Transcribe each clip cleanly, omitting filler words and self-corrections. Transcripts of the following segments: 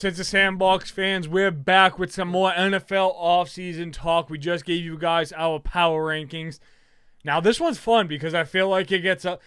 Since the Sandbox fans, we're back with some more NFL offseason talk. We just gave you guys our power rankings. Now, this one's fun because I feel like we get to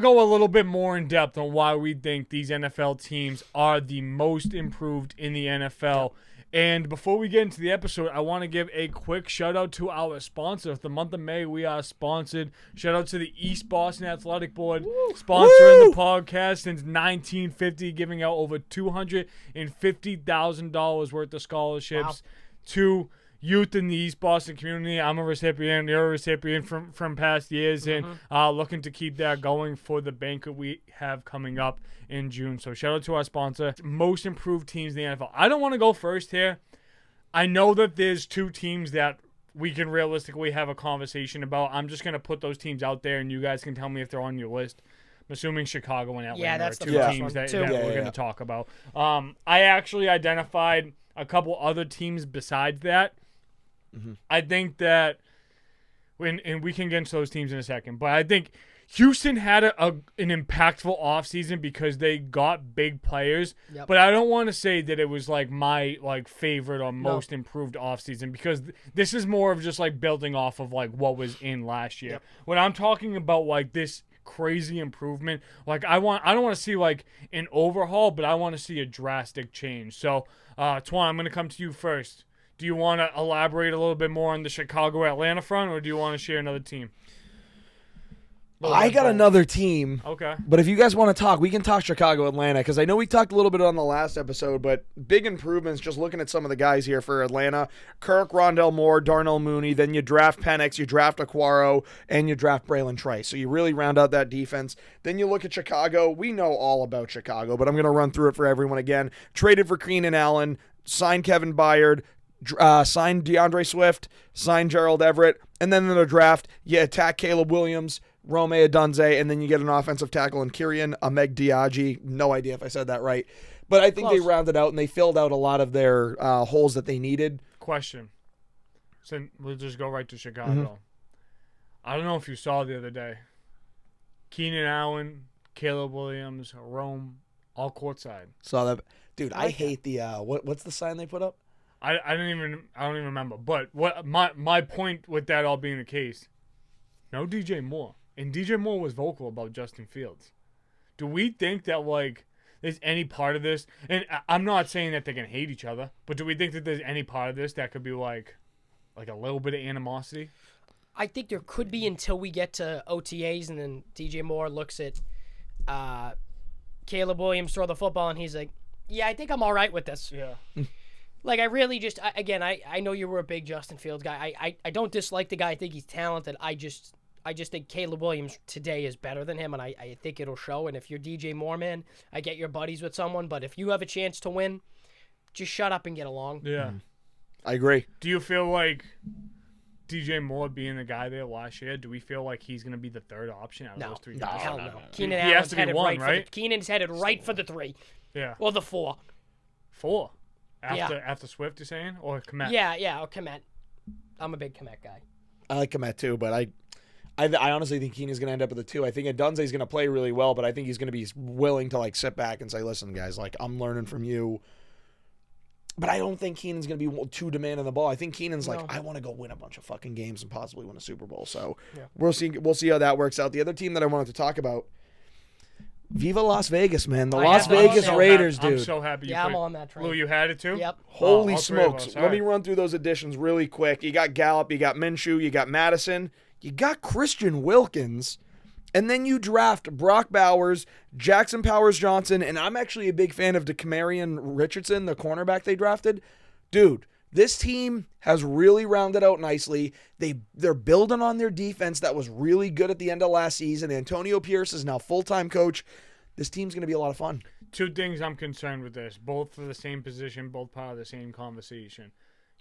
go a little bit more in depth on why we think these NFL teams are the most improved in the NFL. And before we get into the episode, I want to give a quick shout out to our sponsor. For the month of May, we are sponsored. Shout out to the East Boston Athletic Board, sponsoring the podcast since 1950, giving out over $250,000 worth of scholarships to youth in the East Boston community. I'm a recipient, you're a recipient from past years, and looking to keep that going for the banquet we have coming up in June. So shout out to our sponsor. Most improved teams in the NFL. I don't want to go first here. I know that there's two teams that we can realistically have a conversation about. I'm just going to put those teams out there, and you guys can tell me if they're on your list. I'm assuming Chicago and Atlanta are two teams that we're going to talk about. I actually identified a couple other teams besides that. I think and we can get into those teams in a second, but I think Houston had an impactful offseason because they got big players, but I don't want to say that it was like my favorite or most improved offseason because this is more of just like building off of like what was in last year. When I'm talking about like this crazy improvement, like I don't want to see like an overhaul, but I want to see a drastic change. So, Twon, I'm going to come to you first. Do you want to elaborate a little bit more on the Chicago-Atlanta front, or do you want to share another team? I got another team. Okay. But if you guys want to talk, we can talk Chicago-Atlanta, because I know we talked a little bit on the last episode, but big improvements, just looking at some of the guys here for Atlanta. Kirk, Rondell Moore, Darnell Mooney, then you draft Penix, you draft Aquaro, and you draft Braylon Trice. So you really round out that defense. Then you look at Chicago. We know all about Chicago, but I'm going to run through it for everyone again. Traded for Keenan Allen, signed Kevin Byard, signed DeAndre Swift, signed Gerald Everett, and then in the draft, you attack Caleb Williams, Rome Odunze, and then you get an offensive tackle in Kyrian Ahmed-Diadji. No idea if I said that right. But I think they rounded out and they filled out a lot of their holes that they needed. Question. So we'll just go right to Chicago. I don't know if you saw the other day. Keenan Allen, Caleb Williams, Rome, all courtside. Saw that. Dude, I hate the what's the sign they put up? I don't even remember. But what my point with that all being the case, no DJ Moore. And DJ Moore was vocal about Justin Fields. Do we think that there's any part of this? And I'm not saying that they can hate each other, but do we think that there's any part of this that could be like a little bit of animosity? I think there could be until we get to OTAs and then DJ Moore looks at Caleb Williams throw the football and he's like, yeah, I think I'm all right with this. Yeah. I really just, again, I know you were a big Justin Fields guy. I don't dislike the guy. I think he's talented. I just think Caleb Williams today is better than him, and I think it'll show. And if you're DJ Moore, man, I get your buddies with someone, but if you have a chance to win, just shut up and get along. Yeah. I agree. Do you feel like DJ Moore being the guy there last year, do we feel like he's going to be the third option out of those three guys? Hell no. Keenan Allen's headed right? Keenan's headed right for the 3. Yeah. Or the 4. 4? After Swift, you're saying? Or Kmet? Yeah, or Kmet. I'm a big Kmet guy. I like Kmet too, but I honestly think Keenan's going to end up with a 2. I think Odunze's going to play really well, but I think he's going to be willing to sit back and say, listen, guys, I'm learning from you. But I don't think Keenan's going to be too demanding the ball. I think Keenan's I want to go win a bunch of fucking games and possibly win a Super Bowl. So we'll see how that works out. The other team that I wanted to talk about, Viva Las Vegas, man. The Las Vegas Raiders, dude. I'm so happy you played. I'm on that train. Lou, you had it too? Yep. Holy smokes. Let me run through those additions really quick. You got Gallup, you got Minshew, you got Madison, you got Christian Wilkins, and then you draft Brock Bowers, Jackson Powers-Johnson, and I'm actually a big fan of DeCamarion Richardson, the cornerback they drafted. Dude, this team has really rounded out nicely. They're building on their defense that was really good at the end of last season. Antonio Pierce is now full-time coach. This team's going to be a lot of fun. Two things I'm concerned with this, both for the same position, both part of the same conversation.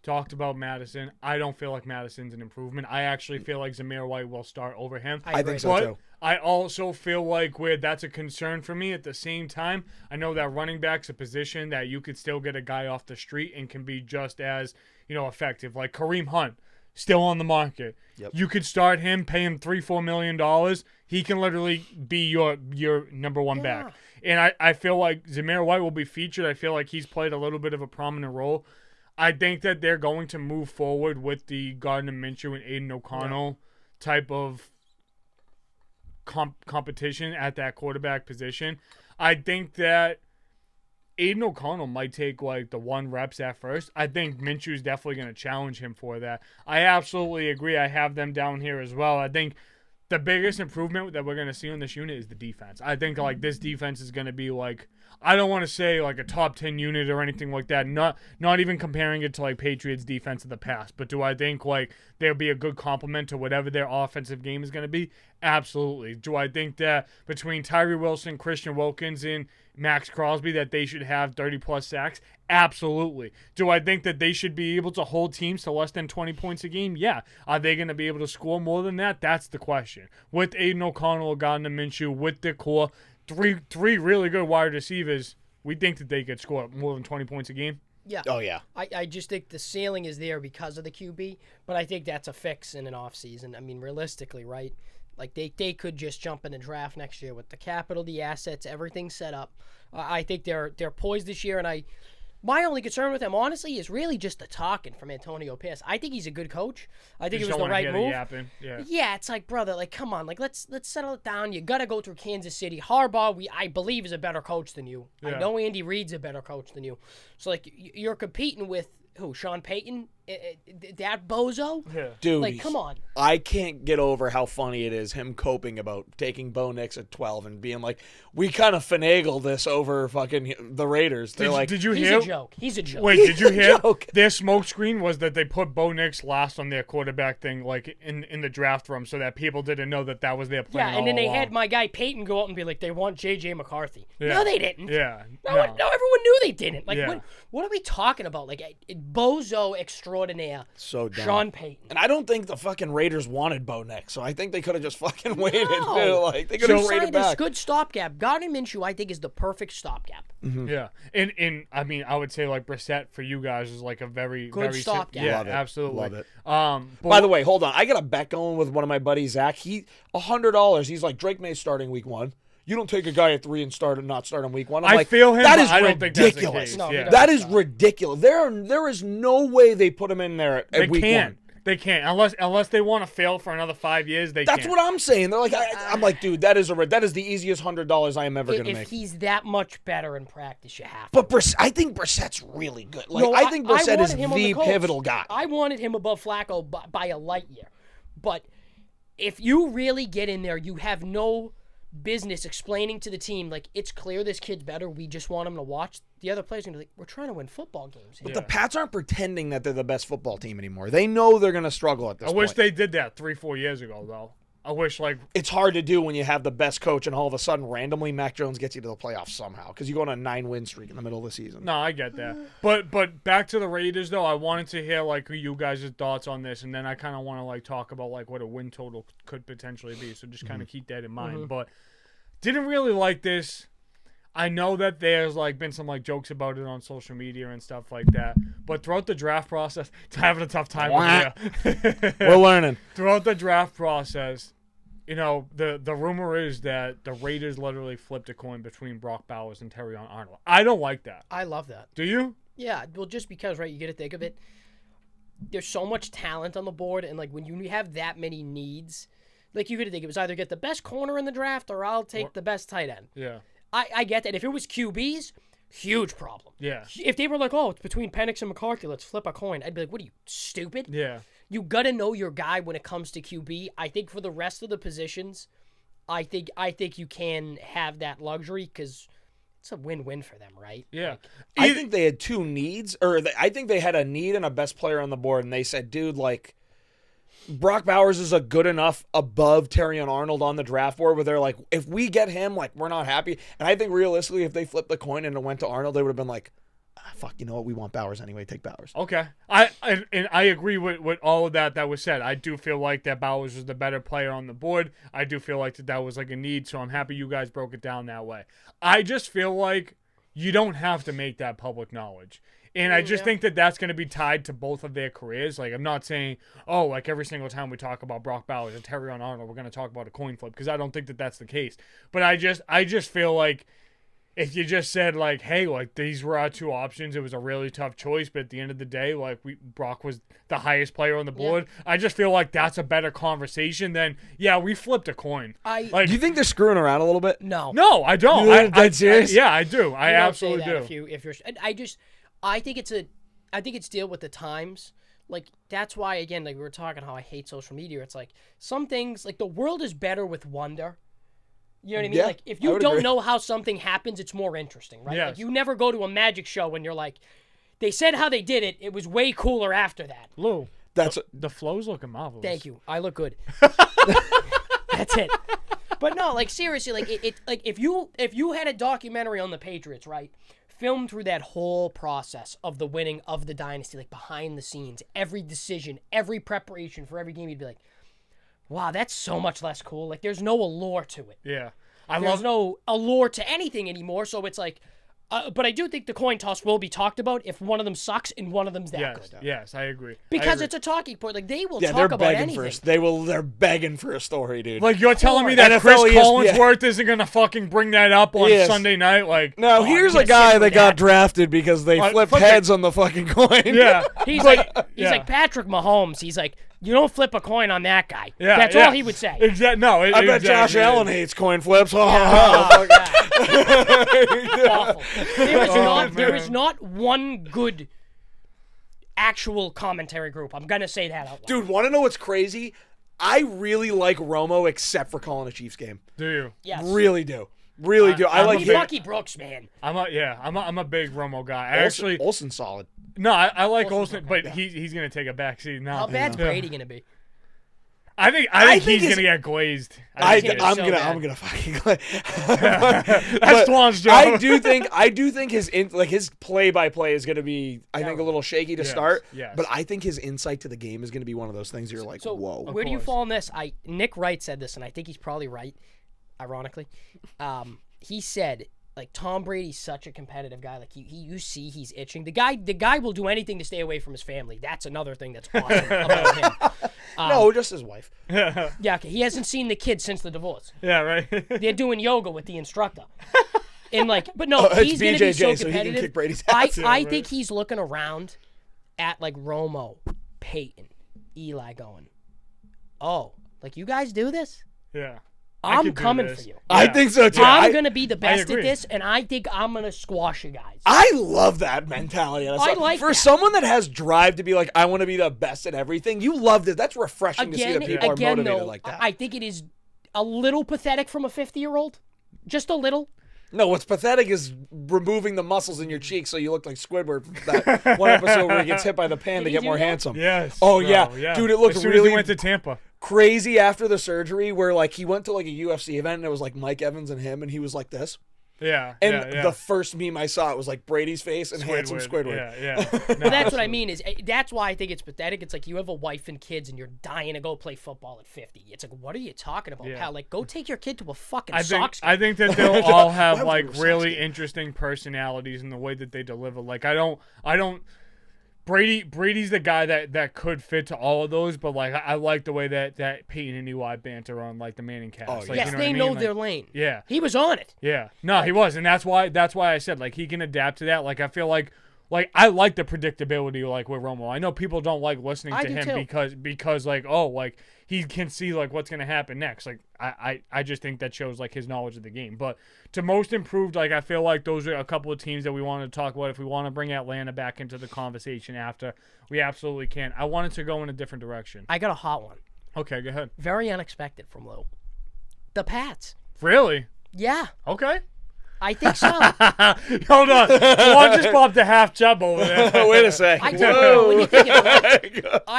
Talked about Madison. I don't feel like Madison's an improvement. I actually feel like Zamir White will start over him. I think so too. I also feel like that's a concern for me. At the same time, I know that running back's a position that you could still get a guy off the street and can be just as effective. Like Kareem Hunt. still on the market. Yep. You could start him, pay him $3-4 million. He can literally be your number one back. And I feel like Zamir White will be featured. I feel like he's played a little bit of a prominent role. I think that they're going to move forward with the Gardner Minshew and Aiden O'Connell type of competition at that quarterback position. I think that Aiden O'Connell might take like the 1 reps at first. I think Minshew's definitely going to challenge him for that. I absolutely agree. I have them down here as well. I think the biggest improvement that we're going to see on this unit is the defense. I think like this defense is going to be like, I don't want to say like a top 10 unit or anything like that. Not even comparing it to like Patriots defense of the past. But do I think like there'll be a good complement to whatever their offensive game is going to be? Absolutely. Do I think that between Tyree Wilson, Christian Wilkins, and Max Crosby that they should have 30-plus sacks? Absolutely. Do I think that they should be able to hold teams to less than 20 points a game? Yeah. Are they going to be able to score more than that? That's the question. With Aiden O'Connell, Gardner Minshew, with the core, three really good wide receivers, we think that they could score more than 20 points a game. Yeah. Oh, yeah. I just think the ceiling is there because of the QB, but I think that's a fix in an offseason. I mean, realistically, right? Like, they could just jump in a draft next year with the capital, the assets, everything set up. I think they're poised this year, and my only concern with them, honestly, is really just the talking from Antonio Pierce. I think he's a good coach. I think it was the right move. Yeah, it's like, brother, like, come on, like, let's settle it down. You got to go through Kansas City. Harbaugh, I believe, is a better coach than you. Yeah. I know Andy Reid's a better coach than you. So, like, you're competing with who? Sean Payton? That bozo? Yeah. Dude, like, come on. I can't get over how funny it is him coping about taking Bo Nix at 12 and being like, we kind of finagled this over fucking the Raiders. They're did you he's hear? A joke. He's a joke. Wait, did you hear? Joke. Their smoke screen was that they put Bo Nix last on their quarterback thing, like in the draft room, so that people didn't know that was their plan. Yeah, and then they along. had my guy Peyton go out and be like, they want J.J. McCarthy. Yeah. No, they didn't. Yeah. No, everyone knew they didn't. Like, Yeah. what are we talking about? Like, bozo extraordinaire. so dumb. Sean Payton. And I don't think the fucking Raiders wanted Bo Nix, so I think they could have just fucking waited. No. Like, they could have traded this back. good stopgap. Gardner Minshew, I think, is the perfect stopgap. Mm-hmm. Yeah, and I mean, I would say like Brissett for you guys is like a very Good very stopgap. Yeah, Love it. absolutely. Love it. But By the way, hold on. I got a bet going with one of my buddies, Zach. He $100. He's like, Drake May's starting week 1. You don't take a guy at 3 and not start him week 1. I'm I like, feel him. that but is I don't think that's the ridiculous. case. No, yeah. That is ridiculous. There is no way they put him in there They at week can't. 1. They can't unless they want to fail for another 5 years. That's That's what I'm saying. They're like, I'm like, dude, that is the easiest $100 I am ever gonna If make. he's that much better in practice, you have to. But I think Brissett's really good. Like, No, I think Brissett is wanted him on the Colts. pivotal guy. I wanted him above Flacco by a light year. But if you really get in there, you have no business explaining to the team, like, it's clear this kid's better. We just want him to watch. The other players are going to be like, we're trying to win football games. But the Pats aren't pretending that they're the best football team anymore. They know they're going to struggle at this I point. wish they did that 3-4 years ago, though. I wish, like, It's hard to do when you have the best coach and all of a sudden randomly Mac Jones gets you to the playoffs somehow because you go on a 9-win streak in the middle of the season. no, I get that. But back to the Raiders, though, I wanted to hear, like, you guys' thoughts on this, and then I kind of want to, like, talk about, like, what a win total could potentially be. So just kind of keep that in mind. But didn't really like this. I know that there's like been some like jokes about it on social media and stuff like that. But throughout the draft process, it's having a tough time with you. We're learning. Throughout the draft process, you know, the rumor is that the Raiders literally flipped a coin between Brock Bowers and Terrion Arnold. I don't like that. I love that. Do you? Yeah, well, just because, right, you get to think of it, there's so much talent on the board, and, like, when you have that many needs, like, you got to think it was either get the best corner in the draft or I'll take the best tight end. Yeah. I get that. If it was QBs, huge problem. Yeah. If they were like, oh, it's between Penix and McCarthy, let's flip a coin, I'd be like, what are you, stupid? Yeah. You got to know your guy when it comes to QB. I think for the rest of the positions, I think you can have that luxury because it's a win-win for them, right? Yeah. I think they had two needs, I think they had a need and a best player on the board, and they said, dude, like, Brock Bowers is a good enough above Terrion Arnold on the draft board where they're like, if we get him, like, we're not happy. And I think realistically, if they flipped the coin and it went to Arnold, they would have been like, fuck, you know what? We want Bowers anyway. Take Bowers. Okay. I agree with all of that was said. I do feel like that Bowers was the better player on the board. I do feel like that was like a need, so I'm happy you guys broke it down that way. I just feel like you don't have to make that public knowledge. And I just think that that's going to be tied to both of their careers. Like, I'm not saying, oh, like every single time we talk about Brock Bowers and Terrion Arnold, we're going to talk about a coin flip, because I don't think that that's the case. But I just feel like if you just said, like, hey, like, these were our two options, it was a really tough choice, but at the end of the day, like, Brock was the highest player on the board. Yeah. I just feel like that's a better conversation than, yeah, we flipped a coin. Do you think they're screwing around a little bit? No. No, I don't. I'm serious? Yeah, I do. I absolutely do. I think it's deal with the times. Like, that's why, again, like we were talking how I hate social media. It's like some things, like the world is better with wonder. You know what I mean? Yeah, like, if you don't agree. know how something happens, it's more interesting, right? Yes. Like, you never go to a magic show and you're like, they said how they did it. It was way cooler after that. Lou, that's the flow's looking marvelous. Thank you. I look good. That's it. But no, like, seriously, like, it like if you had a documentary on the Patriots, right? Filmed through that whole process of the winning of the dynasty, like behind the scenes, every decision, every preparation for every game, you'd be like, wow, that's so much less cool. Like, there's no allure to it. Yeah. There's no allure to anything anymore, so it's like, but I do think the coin toss will be talked about if one of them sucks and one of them's that good. Yes, I agree. Because it's a talking point. Like, they will talk they're about begging anything. They're begging for a story, dude. Like, you're telling me that NFL Chris ESPN Collinsworth isn't going to fucking bring that up on Sunday night? Like, no, here's a guy that got drafted because they flipped heads on the fucking coin. Yeah. He's like Patrick Mahomes. He's like, you don't flip a coin on that guy. Yeah, That's all he would say. I bet Josh Allen hates coin flips. Awful. There is not one good actual commentary group. I'm going to say that out loud. Dude, want to know what's crazy? I really like Romo except for calling a Chiefs game. Do you? Yes. Really do. Really do. I like Bucky Brooks, man. I'm a big Romo guy. Olsen's solid. No, I like Olsen, but he's gonna take a backseat now. How bad's Brady gonna be? I think he's gonna get glazed. I'm gonna fucking glaze. That's Twon's job. I do think his play-by-play is gonna be I think a little shaky to start. Yes. But I think his insight to the game is gonna be one of those things you're like, so whoa. Where do you fall on this? Nick Wright said this, and I think he's probably right. Ironically, he said, like, Tom Brady's such a competitive guy. Like, you see he's itching. The guy will do anything to stay away from his family. That's another thing that's awesome about him. No, just his wife. Yeah, okay. He hasn't seen the kids since the divorce. Yeah, right. They're doing yoga with the instructor. And but no, he's going to be so competitive. So he can kick Brady's ass. I think he's looking around at, like, Romo, Peyton, Eli going, oh, like, you guys do this? Yeah. I'm coming for you. Yeah. I think so too. I'm going to be the best at this, and I think I'm going to squash you guys. I love that mentality. For someone that has drive to be like, I want to be the best at everything, you love this. That's refreshing to see that people are motivated like that. I think it is a little pathetic from a 50-year-old. Just a little. No, what's pathetic is removing the muscles in your cheeks so you look like Squidward from that one episode where he gets hit by the pan to get more handsome. Yes. Oh, yeah. Dude, it looked really... he went to Tampa. Crazy after the surgery where, like, he went to, like, a UFC event and it was, like, Mike Evans and him and he was like this. Yeah. And the first meme I saw, it was, like, Brady's face and handsome Squidward. Yeah. No, that's what I mean is that's why I think it's pathetic. It's like you have a wife and kids and you're dying to go play football at 50. It's like, what are you talking about, pal? Like, go take your kid to a fucking Sox game. I think that they'll all have, like, really interesting personalities in the way that they deliver. Like, I don't Brady's the guy that could fit to all of those, but, like, I like the way that Peyton and Eli banter on, like, the Manning cast. Oh, like, yes, you know they what I mean? know their lane. Yeah. He was on it. Yeah. No, he was, and that's why I said, like, he can adapt to that. Like, I feel like I like the predictability, like, with Romo. I know people don't like listening to him because like, oh, like, he can see, like, what's going to happen next. Like, I just think that shows, like, his knowledge of the game. But to most improved, like, I feel like those are a couple of teams that we wanted to talk about. If we want to bring Atlanta back into the conversation after, we absolutely can. I wanted to go in a different direction. I got a hot one. Okay, go ahead. Very unexpected from Lou. The Pats. Really? Yeah. Okay. I think so. Hold on. One just popped a half chub over there. Wait a sec. I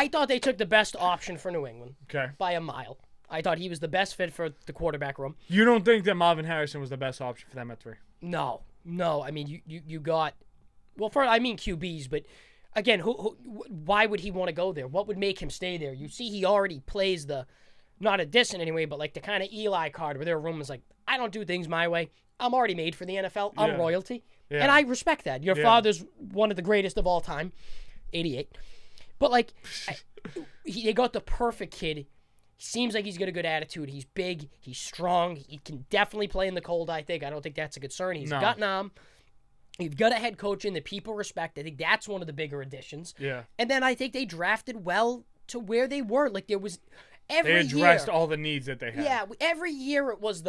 thought they took the best option for New England. Okay. By a mile. I thought he was the best fit for the quarterback room. You don't think that Marvin Harrison was the best option for them at 3? No. I mean, you got... Well, QBs, but again, why would he want to go there? What would make him stay there? You see he already plays the... Not a dissing anyway, but like the kind of Eli card where their room is like, I don't do things my way. I'm already made for the NFL. I'm royalty. Yeah. And I respect that. Your father's one of the greatest of all time, 88. But, like, they got the perfect kid. He seems like he's got a good attitude. He's big. He's strong. He can definitely play in the cold, I think. I don't think that's a concern. He's got an arm. You've got a head coach in that people respect. I think that's one of the bigger additions. Yeah. And then I think they drafted well to where they were. Like, there was every year. They addressed all the needs that they had. Yeah, every year it was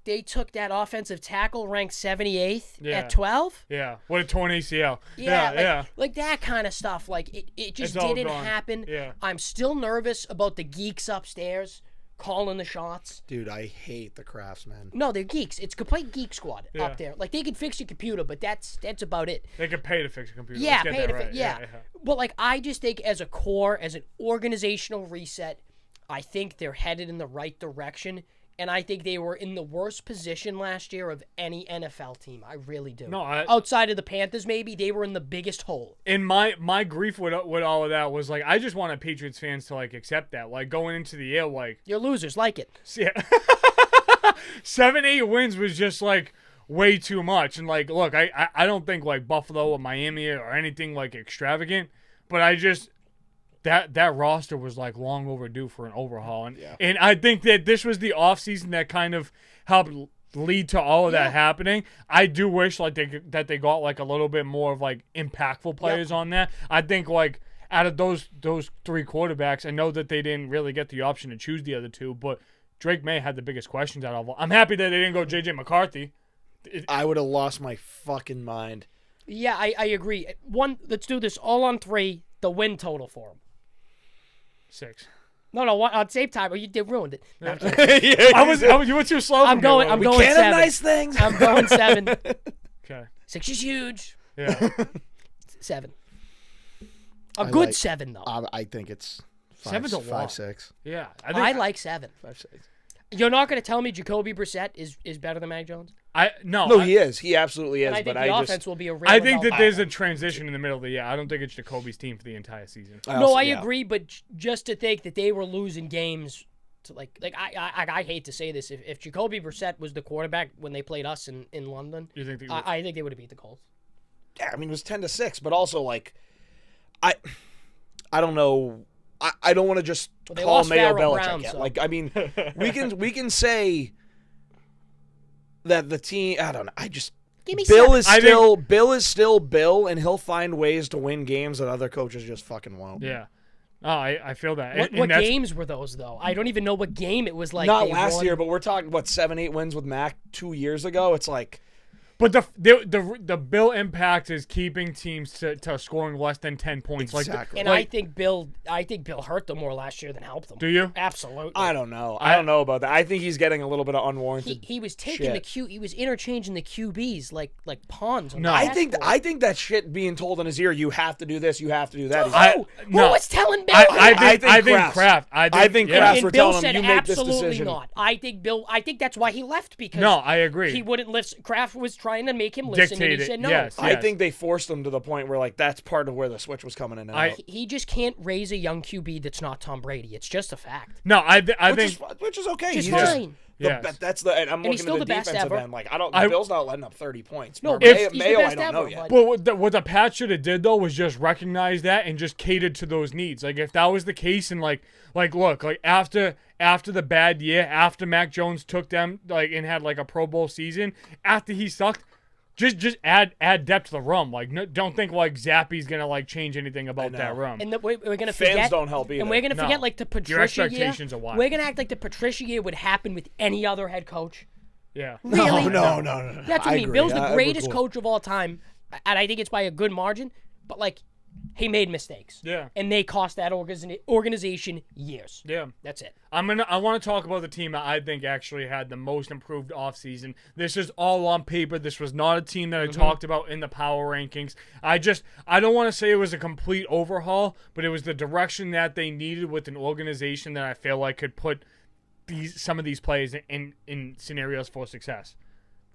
they took that offensive tackle ranked 78th at 12. Yeah. What a torn ACL. Yeah, like that kind of stuff. Like, it just didn't happen. Yeah. I'm still nervous about the geeks upstairs calling the shots. Dude, I hate the Craftsmen. No, they're geeks. It's complete geek squad up there. Like, they can fix your computer, but that's about it. They can pay to fix a computer. Yeah, Let's get pay that to right. yeah. But, like, I just think as a core, as an organizational reset, I think they're headed in the right direction. And I think they were in the worst position last year of any NFL team. I really do. No, outside of the Panthers, maybe, they were in the biggest hole. And my grief with all of that was, like, I just wanted Patriots fans to, like, accept that. Like, going into the year, like... You're losers, like it. Yeah. 7-8 wins was just, like, way too much. And, like, look, I don't think, like, Buffalo or Miami or anything, like, extravagant. But I just... That roster was, like, long overdue for an overhaul. And I think that this was the offseason that kind of helped lead to all of that happening. I do wish, like, that they got, like, a little bit more of, like, impactful players on that. I think, like, out of those three quarterbacks, I know that they didn't really get the option to choose the other two, but Drake May had the biggest questions out of all. I'm happy that they didn't go J.J. McCarthy. I would have lost my fucking mind. Yeah, I agree. Let's do this all on 3, the win total for them. 6. No, on same time. You ruined it. No, You were too slow. I'm going 7. Have nice things. I'm going 7. Okay. 6 is huge. Yeah. 7. Good 7 though. I think it's 7's a lot. 5, 6. Yeah. I like 7. 5, 6. You're not going to tell me Jacoby Brissett is better than Mac Jones? No, he is. He absolutely is. And I think the offense will be a real. I think that there's a transition in the middle of the year. I don't think it's Jacoby's team for the entire season. I agree, but just to think that they were losing games to like I hate to say this, if Jacoby Brissett was the quarterback when they played us in London, you think I think they would have beat the Colts. Yeah, I mean it was 10-6, but also like I don't know. I don't want to just call Mayo Belichick yet. So. Like, I mean, we can say that the team. I don't know. Bill is still Bill, and he'll find ways to win games that other coaches just fucking won't. Yeah. Oh, I feel that. What games were those though? I don't even know what game it was like. Not last year, but we're talking 7-8 wins with Mac 2 years ago. It's like. But the Bill impact is keeping teams to scoring less than 10 points. Exactly. I think Bill hurt them more last year than helped them. Do you? Absolutely. I don't know. I don't know about that. I think he's getting a little bit of unwarranted. He was taking he was interchanging the QBs like pawns. No, I think that shit being told in his ear. You have to do this. You have to do that. Who was telling Bill? I think Kraft. I think Kraft were Bill telling said him you make this decision. absolutely not. I think that's why he left because I agree. He wouldn't listen. Kraft was trying to make him listen. And he said no. Yes. I think they forced him to the point where like that's part of where the switch was coming in. He just can't raise a young QB that's not Tom Brady. It's just a fact. No, I think which is okay. He's fine. That's the. And I'm looking still at the the best defensive ever. end. Like Bill's not letting up 30 points. No, Mayo, I don't know yet. But what the Pats should have did though was just recognize that and just catered to those needs. Like if that was the case, and like look, like after the bad year, after Mac Jones took them like and had like a Pro Bowl season, after he sucked. Just add depth to the room. Like, don't think like Zappy's gonna like change anything about that room. And we're gonna forget. Fans don't help either. And we're gonna forget like the Patricia Your expectations year. are wild. We're gonna act like the Patricia year would happen with any other head coach. Yeah. Really? No. That's what I mean. Bill's the greatest coach of all time, and I think it's by a good margin. But like, he made mistakes. Yeah. And they cost that organization years. Yeah. That's it. I want to talk about the team that I think actually had the most improved offseason. This is all on paper. This was not a team that I talked about in the power rankings. I don't want to say it was a complete overhaul, but it was the direction that they needed with an organization that I feel like could put some of these players in scenarios for success.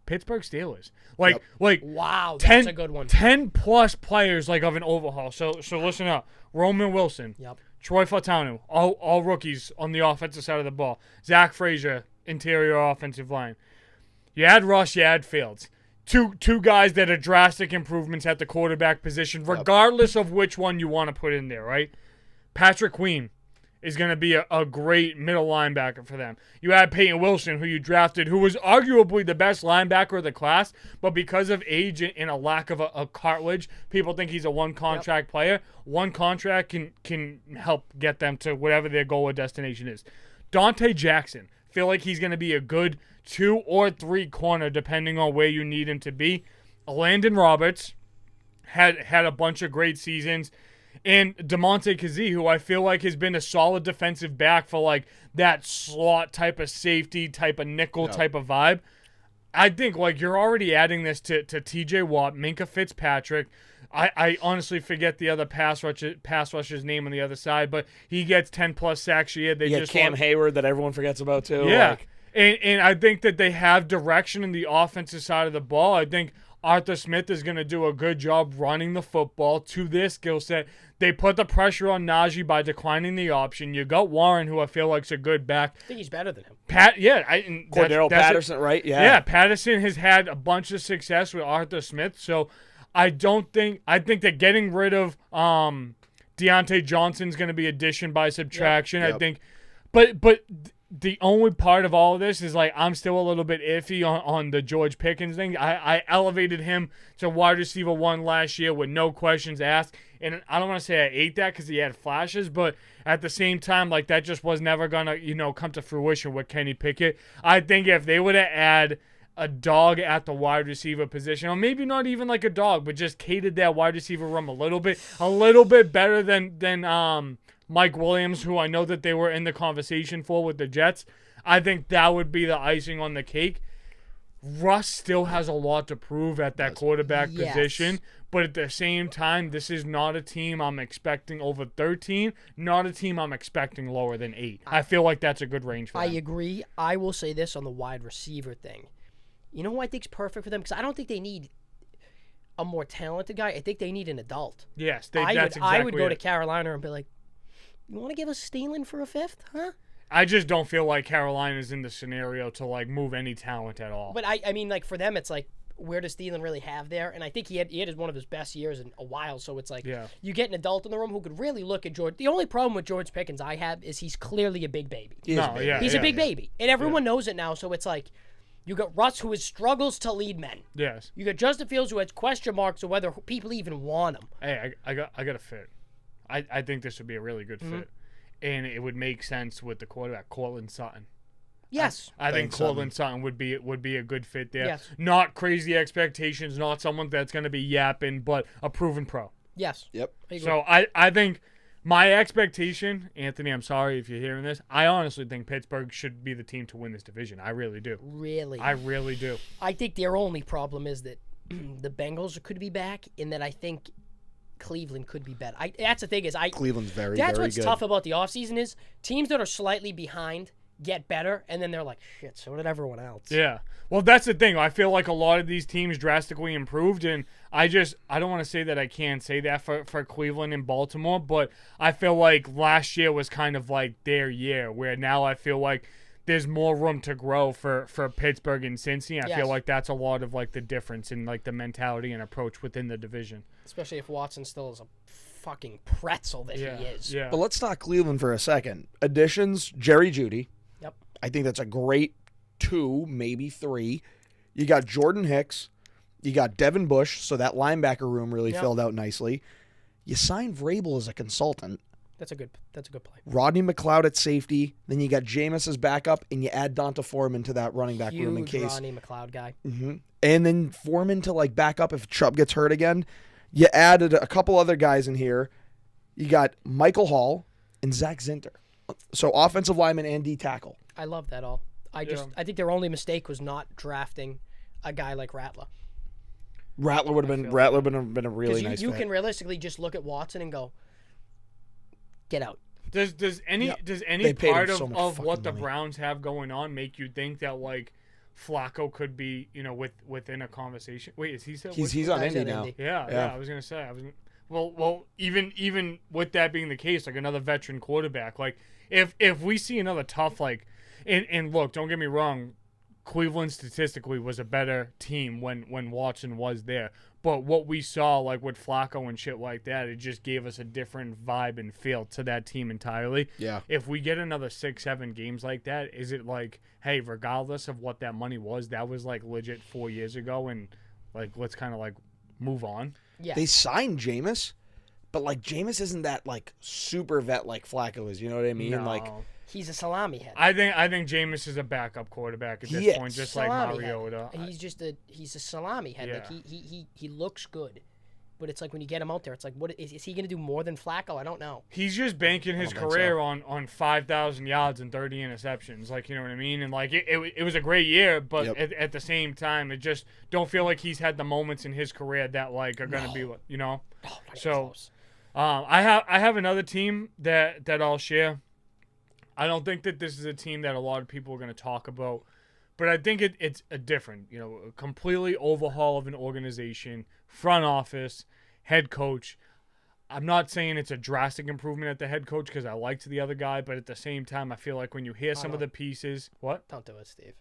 Pittsburgh Steelers. Wow, that's a good one. 10 plus players like of an overhaul. So listen up. Roman Wilson. Yep. Troy Fautanu, all rookies on the offensive side of the ball. Zach Frazier, interior offensive line. You add Russ, you add Fields. two guys that are drastic improvements at the quarterback position, regardless of which one you want to put in there, right? Patrick Queen is going to be a great middle linebacker for them. You had Peyton Wilson, who you drafted, who was arguably the best linebacker of the class, but because of age and a lack of a cartilage, people think he's a one-contract player. One contract can help get them to whatever their goal or destination is. Dante Jackson, feel like he's going to be a good 2 or 3 corner, depending on where you need him to be. Landon Roberts had a bunch of great seasons. And DeMonte Kazee, who I feel like has been a solid defensive back for like that slot type of safety, type of nickel type of vibe. I think like you're already adding this to TJ Watt, Minka Fitzpatrick. I honestly forget the other pass rusher's name on the other side, but he gets 10+ sacks a year. They just Cam Hayward that everyone forgets about too. Yeah. Like, and I think that they have direction in the offensive side of the ball. I think Arthur Smith is going to do a good job running the football to their skill set. They put the pressure on Najee by declining the option. You got Warren, who I feel like is a good back. I think he's better than him. Cordero Patterson, right? Yeah. Yeah, Patterson has had a bunch of success with Arthur Smith. So I think that getting rid of Deontay Johnson's going to be addition by subtraction. Yep. I think, but the only part of all of this is like I'm still a little bit iffy on the George Pickens thing. I elevated him to wide receiver 1 last year with no questions asked. And I don't want to say I ate that because he had flashes, but at the same time, like that just was never going to, come to fruition with Kenny Pickett. I think if they were to add a dog at the wide receiver position, or maybe not even like a dog, but just catered that wide receiver room a little bit better than Mike Williams, who I know that they were in the conversation for with the Jets. I think that would be the icing on the cake. Russ still has a lot to prove at that quarterback position, but at the same time, this is not a team I'm expecting over 13, not a team I'm expecting lower than 8. I feel like that's a good range for them. I agree. I will say this on the wide receiver thing. You know who I think's perfect for them? Because I don't think they need a more talented guy. I think they need an adult. Yes, I would go to Carolina and be like, you want to give us Steelan for a 5th, huh? I just don't feel like Carolina's in the scenario to like move any talent at all. But I mean, like for them, it's like, where does Thielen really have there? And I think he had one of his best years in a while. So it's like you get an adult in the room who could really look at George. The only problem with George Pickens I have is he's clearly a big baby. He's a big baby, and everyone knows it now. So it's like you got Russ, who struggles to lead men. Yes. You got Justin Fields, who has question marks of whether people even want him. Hey, I got a fit. I think this would be a really good fit. And it would make sense with the quarterback, Cortland Sutton. Yes. I think Cortland Sutton would be a good fit there. Yes. Not crazy expectations, not someone that's going to be yapping, but a proven pro. Yes. Yep. So I think my expectation, Anthony, I'm sorry if you're hearing this, I honestly think Pittsburgh should be the team to win this division. I really do. Really? I really do. I think their only problem is that the Bengals could be back, and that I think Cleveland could be better. That's the thing is Cleveland's very, that's very what's good. tough about the offseason is teams that are slightly behind get better, and then they're like, shit, so did everyone else. Yeah. Well, that's the thing. I feel like a lot of these teams drastically improved, and I don't want to say that I can't say that for Cleveland and Baltimore, but I feel like last year was kind of like their year, where now I feel like there's more room to grow for Pittsburgh and Cincy. I feel like that's a lot of like the difference in like the mentality and approach within the division. Especially if Watson still is a fucking pretzel that he is. Yeah. But let's talk Cleveland for a second. Additions, Jerry Jeudy. Yep. I think that's a great 2, maybe 3. You got Jordan Hicks. You got Devin Bush, so that linebacker room really filled out nicely. You signed Vrabel as a consultant. That's a good play. Rodney McLeod at safety. Then you got Jameis as backup, and you add Donta Foreman to that running back room in case. Rodney McLeod guy. Mm-hmm. And then Foreman to like back up if Chubb gets hurt again. You added a couple other guys in here. You got Michael Hall and Zach Zinter. So offensive lineman and D tackle. I love that all. I think their only mistake was not drafting a guy like Rattler. Rattler would have been a really nice you fit. can realistically just look at Watson and go, get out. Does any part of what the Browns have going on make you think that like Flacco could be within a conversation? Wait, is he still? He's on Indy now. Yeah. I was gonna say. Well, even with that being the case, like another veteran quarterback, like if we see another tough like, and look, don't get me wrong, Cleveland statistically was a better team when Watson was there. But what we saw, like with Flacco and shit like that, it just gave us a different vibe and feel to that team entirely. Yeah. If we get another 6-7 games like that, is it like, hey, regardless of what that money was, that was like legit 4 years ago, and like let's kind of like move on? Yeah. They signed Jameis, but like Jameis isn't that like super vet like Flacco is. You know what I mean? No. Like He's a salami head. I think Jameis is a backup quarterback at He this is. point, just Salami like Mariota. head. He's a salami head. Yeah. Like he looks good, but it's like when you get him out there, it's like, what is he going to do more than Flacco? I don't know. He's just banking his don't think career so. on 5,000 yards and 30 interceptions. Like, you know what I mean? And, like, it was a great year, but Yep. at the same time, it just don't feel like he's had the moments in his career that, like, are going to be, you know? Oh, not even So, close. I have another team that I'll share. I don't think that this is a team that a lot of people are going to talk about, but I think it's a different, you know, a completely overhaul of an organization, front office, head coach. I'm not saying it's a drastic improvement at the head coach because I liked the other guy, but at the same time, I feel like when you hear some of the pieces, what? Don't do it, Steve.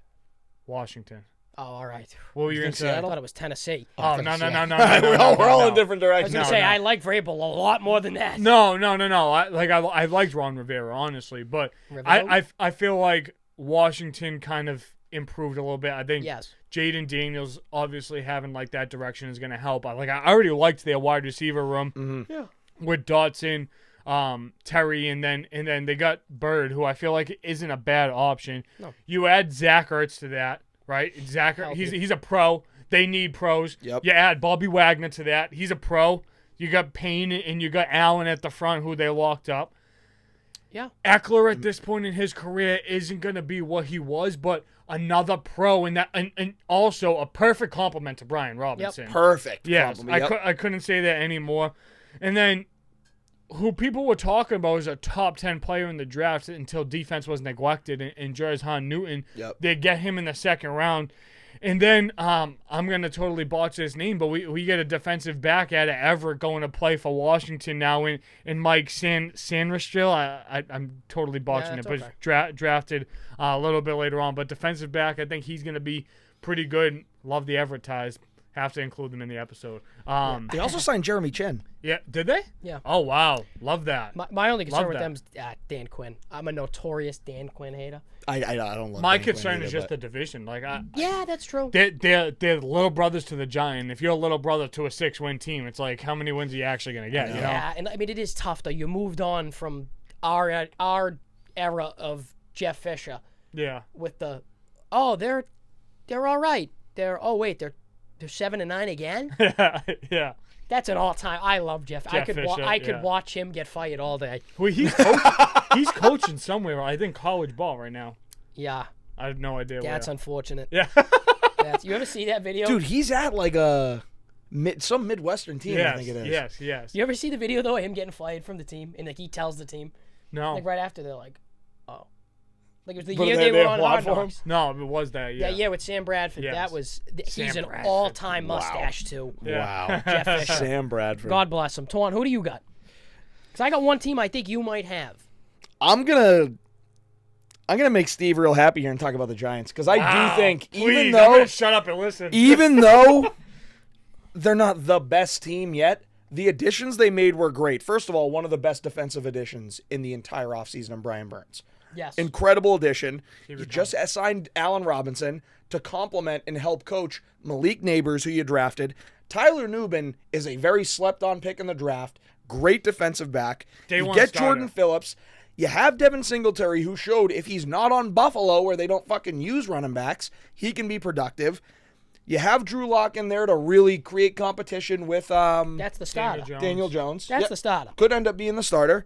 Washington. Oh, all right. What were you going to say? I thought it was Tennessee. Oh, no. we're all in different I was directions. gonna No, say no. I like Vrabel a lot more than that. No. I liked Ron Rivera, honestly, but Rivera? I feel like Washington kind of improved a little bit. I think Yes. Jaden Daniels obviously having like that direction is going to help. I already liked their wide receiver room Yeah. with Dotson, Terry, and then they got Bird, who I feel like isn't a bad option. No. You add Zach Ertz to that, right? Zach, Healthy. he's a pro. They need pros. Yep. You add Bobby Wagner to that. He's a pro. You got Payne and you got Allen at the front, who they locked up. Yeah. Eckler at this point in his career isn't going to be what he was, but another pro and also a perfect compliment to Brian Robinson. Perfect. Yes, compliment. Yep. I couldn't say that anymore. And then who people were talking about as a top 10 player in the draft until defense was neglected and Jairz Newton. Yep. They get him in the second round. And then I'm going to totally botch his name, but we get a defensive back out of Everett going to play for Washington now in Mike Sanristril. I'm totally botching it, that's but drafted a little bit later on. But defensive back, I think he's going to be pretty good. Love the Everett ties. Have to include them in the episode. They also signed Jeremy Chin. Yeah, did they? Yeah. Oh, wow. Love that. My only concern Love with that. them is Dan Quinn. I'm a notorious Dan Quinn hater. I don't love My Dan Quinn concern either, is just but- the division. Like, Yeah, that's true. they're little brothers to the Giant. If you're a little brother to a 6-win team, it's like, how many wins are you actually going to get? You know? Yeah, and I mean it is tough though. You moved on from our era of Jeff Fisher Yeah. with the they're all right. They're 7-9 again. Yeah. That's an all-time. I love Jeff. I could Fisher, I could yeah. watch him get fired all day. Well, he's coaching somewhere. I think college ball right now. Yeah, I have no idea that's where. unfortunate. Yeah. You ever see that video? Dude, he's at like some Midwestern team, I think it is. Yes. You ever see the video though of him getting fired from the team, and like he tells the team, No. like right after they're like, oh, like it was the But year they they were have on what Hard for him? Knocks. No, it was that. Yeah. That year with Sam Bradford, Yes. that was he's Sam an Bradford. all-time Wow. mustache too. Yeah. Wow. Jeff Fisher. Sam Bradford. God bless him. Twan, who do you got? Because I got one team I think you might have. I'm gonna make Steve real happy here and talk about the Giants because I do think Please, I'm gonna shut up and listen. even though they're not the best team yet, the additions they made were great. First of all, one of the best defensive additions in the entire offseason of Brian Burns. Yes. Incredible addition. You just assigned Allen Robinson to complement and help coach Malik Neighbors, who you drafted. Tyler Nubin is a very slept-on pick in the draft. Great defensive back. Day You one get starter. Jordan Phillips. You have Devin Singletary, who showed if he's not on Buffalo, where they don't fucking use running backs, he can be productive. You have Drew Lock in there to really create competition with That's the starter. Daniel Jones. That's Yep. the starter. Could end up being the starter.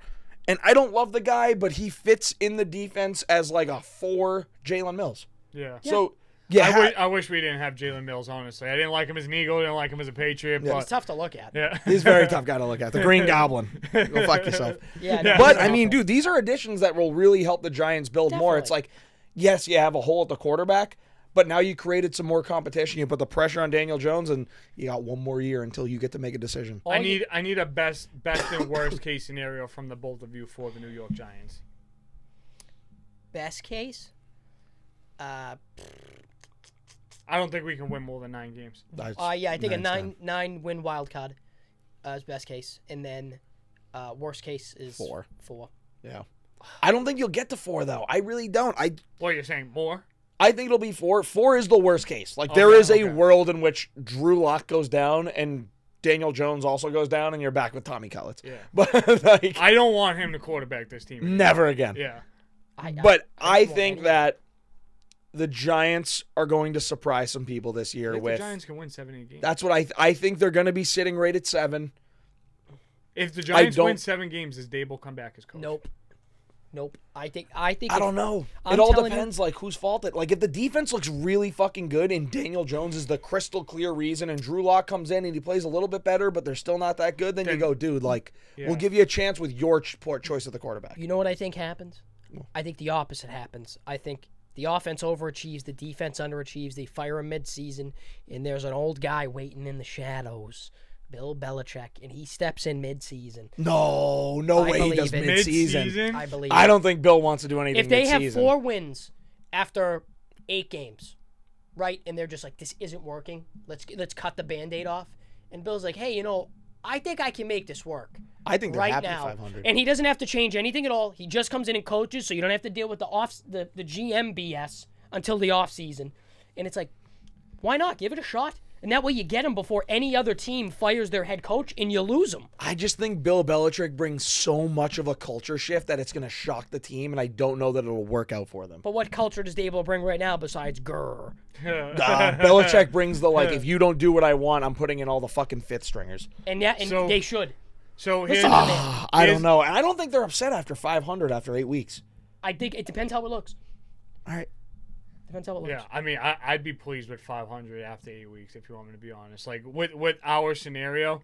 And I don't love the guy, but he fits in the defense as like a 4 Jalen Mills. Yeah. So, yeah. I wish we didn't have Jalen Mills, honestly. I didn't like him as an Eagle. I didn't like him as a Patriot. Yeah. But, He's tough to look at. yeah. He's a very tough guy to look at. The Green Goblin. Go fuck yourself. Yeah. no, But, he's I mean, awful. dude, these are additions that will really help the Giants build more. It's Definitely. like, yes, you have a hole at the quarterback, but now you created some more competition. You put the pressure on Daniel Jones, and you got one more year until you get to make a decision. All I you- need a best and worst case scenario from the both of you for the New York Giants. best case. I don't think we can win more than 9 games. Yeah, I think a 9-10. 9-win wild card is best case, and then worst case is 4. 4. Yeah. I don't think you'll get to 4 though. I really don't. What you're saying, more? I think it'll be 4. 4 is the worst case. Like there is a world in which Drew Lock goes down and Daniel Jones also goes down, and you're back with Tommy Cullins. Yeah. But like, I don't want him to quarterback this team anymore. never again. Yeah. I think that the Giants are going to surprise some people this year. If with the Giants can win 7-8 games. That's what I think they're going to be sitting right at 7. If the Giants win 7 games, does Dable come back as coach? Nope. I think. I don't know. I'm It all telling depends, like, whose fault it. Like, if the defense looks really fucking good and Daniel Jones is the crystal clear reason and Drew Lock comes in and he plays a little bit better, but they're still not that good, then you go, dude, like, we'll give you a chance with your choice of the quarterback. You know what I think happens? I think the opposite happens. I think the offense overachieves, the defense underachieves. They fire him mid-season, and there's an old guy waiting in the shadows, Bill Belichick, and he steps in mid-season. No way he does mid-season. I believe I don't think Bill wants to do anything if they mid-season. have 4 wins after 8 games, right, and they're just like, this isn't working, let's cut the Band-Aid off, and Bill's like, hey, I think I can make this work. I think they're right happy now. 500. And he doesn't have to change anything at all. He just comes in and coaches, so you don't have to deal with the GM BS until the offseason. And it's like, why not? Give it a shot. And that way you get him before any other team fires their head coach and you lose him. I just think Bill Belichick brings so much of a culture shift that it's going to shock the team, and I don't know that it'll work out for them. But what culture does Dable bring right now besides grr? Belichick brings the, like, if you don't do what I want, I'm putting in all the fucking fifth stringers. And they should. So I don't know. And I don't think they're upset after 500 after 8 weeks. I think it depends how it looks. All right. Depends how it looks. Yeah, I mean, I'd be pleased with 500 after 8 weeks if you want me to be honest. Like with our scenario,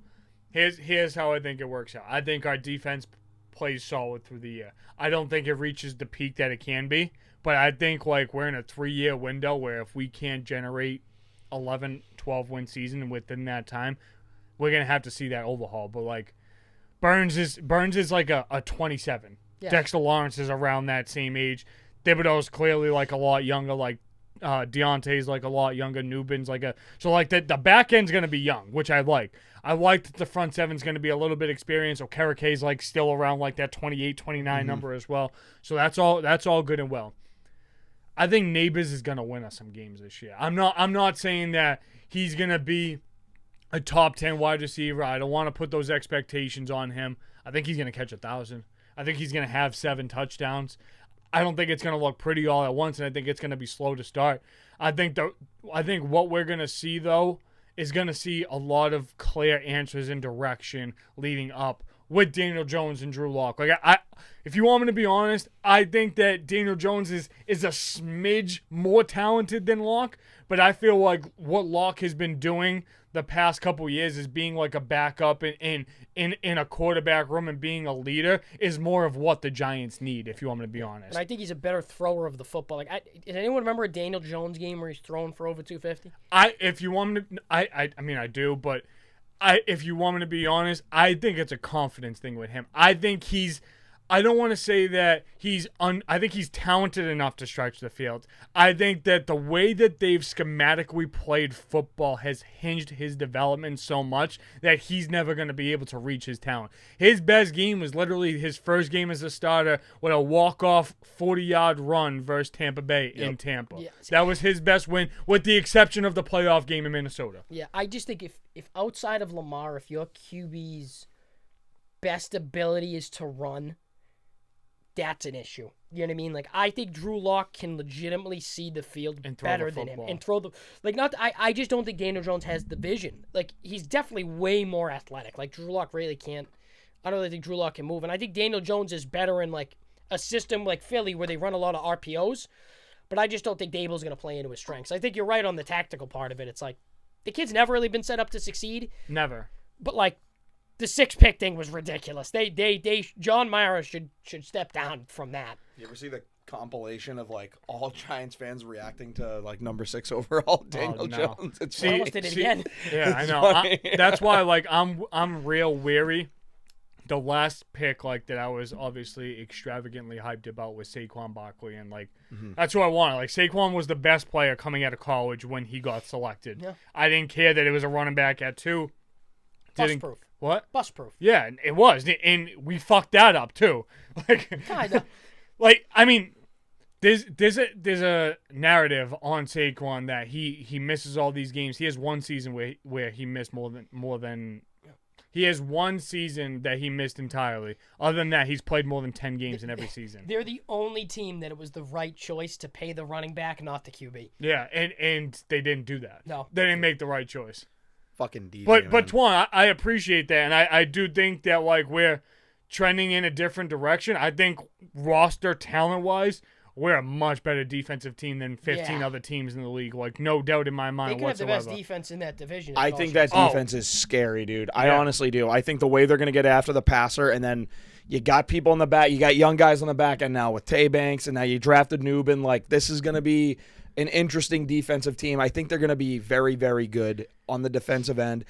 here's how I think it works out. I think our defense plays solid through the year. I don't think it reaches the peak that it can be, but I think like we're in a 3-year window where if we can't generate 11, 12 win season within that time, we're gonna have to see that overhaul. But like Burns is like a 27. Yeah. Dexter Lawrence is around that same age. Thibodeau's clearly like a lot younger. Like Deontay's like a lot younger. Nubin's like so like the back end's gonna be young, which I like. I like that the front seven's gonna be a little bit experienced. So Karakay's like still around like that 28, 29 number as well. So that's all good and well. I think Neighbors is gonna win us some games this year. I'm not saying that he's gonna be a top 10 wide receiver. I don't want to put those expectations on him. I think he's going to catch 1,000. I think he's going to have 7 touchdowns. I don't think it's going to look pretty all at once, and I think it's going to be slow to start. I think what we're going to see, though, is going to see a lot of clear answers and direction leading up with Daniel Jones and Drew Lock. Like if you want me to be honest, I think that Daniel Jones is a smidge more talented than Lock, but I feel like what Lock has been doing the past couple years is being like a backup in a quarterback room and being a leader is more of what the Giants need, if you want me to be honest. And I think he's a better thrower of the football. Like, does anyone remember a Daniel Jones game where he's thrown for over 250? If you want me to, I mean I do, but if you want me to be honest, I think it's a confidence thing with him. I think I don't want to say that I think he's talented enough to stretch the field. I think that the way that they've schematically played football has hinged his development so much that he's never going to be able to reach his talent. His best game was literally his first game as a starter with a walk-off 40-yard run versus Tampa Bay in Tampa. Yeah. That was his best win, with the exception of the playoff game in Minnesota. Yeah, I just think if outside of Lamar, if your QB's best ability is to run, that's an issue. You know what I mean? Like, I think Drew Lock can legitimately see the field better than him and throw the I just don't think Daniel Jones has the vision. Like, he's definitely way more athletic. Like, Drew Lock really can't. I don't really think Drew Lock can move, and I think Daniel Jones is better in like a system like Philly where they run a lot of RPOs. But I just don't think Dable's going to play into his strengths. I think you're right on the tactical part of it. It's like the kid's never really been set up to succeed. Never. But like, the 6-pick thing was ridiculous. John Mara should step down from that. You ever see the compilation of like all Giants fans reacting to like number 6 overall Daniel Jones? Almost did it again. Yeah, I know. That's why like I'm real weary the last pick like that I was obviously extravagantly hyped about was Saquon Barkley, and like that's who I wanted. Like Saquon was the best player coming out of college when he got selected. Yeah. I didn't care that it was a running back at 2. Bust proof. What? Bust proof. Yeah, it was, and we fucked that up too. Like, Kinda. like I mean, there's a narrative on Saquon that he misses all these games. He has one season where he missed more than. He has one season that he missed entirely. Other than that, he's played more than 10 games in every season. They're the only team that it was the right choice to pay the running back, not the QB. Yeah, and they didn't do that. No. They didn't make the right choice. Fucking DJ, But Twon, I appreciate that, and I do think that like we're trending in a different direction. I think roster talent-wise, we're a much better defensive team than 15 other teams in the league. Like, no doubt in my mind They could have the whatsoever. best defense in that division. I think that defense is scary, dude. I honestly do. I think the way they're going to get after the passer, and then you got people in the back. You got young guys on the back end now with Tay Banks, and now you drafted Newbin. Like, this is going to be an interesting defensive team. I think they're going to be very, very good on the defensive end.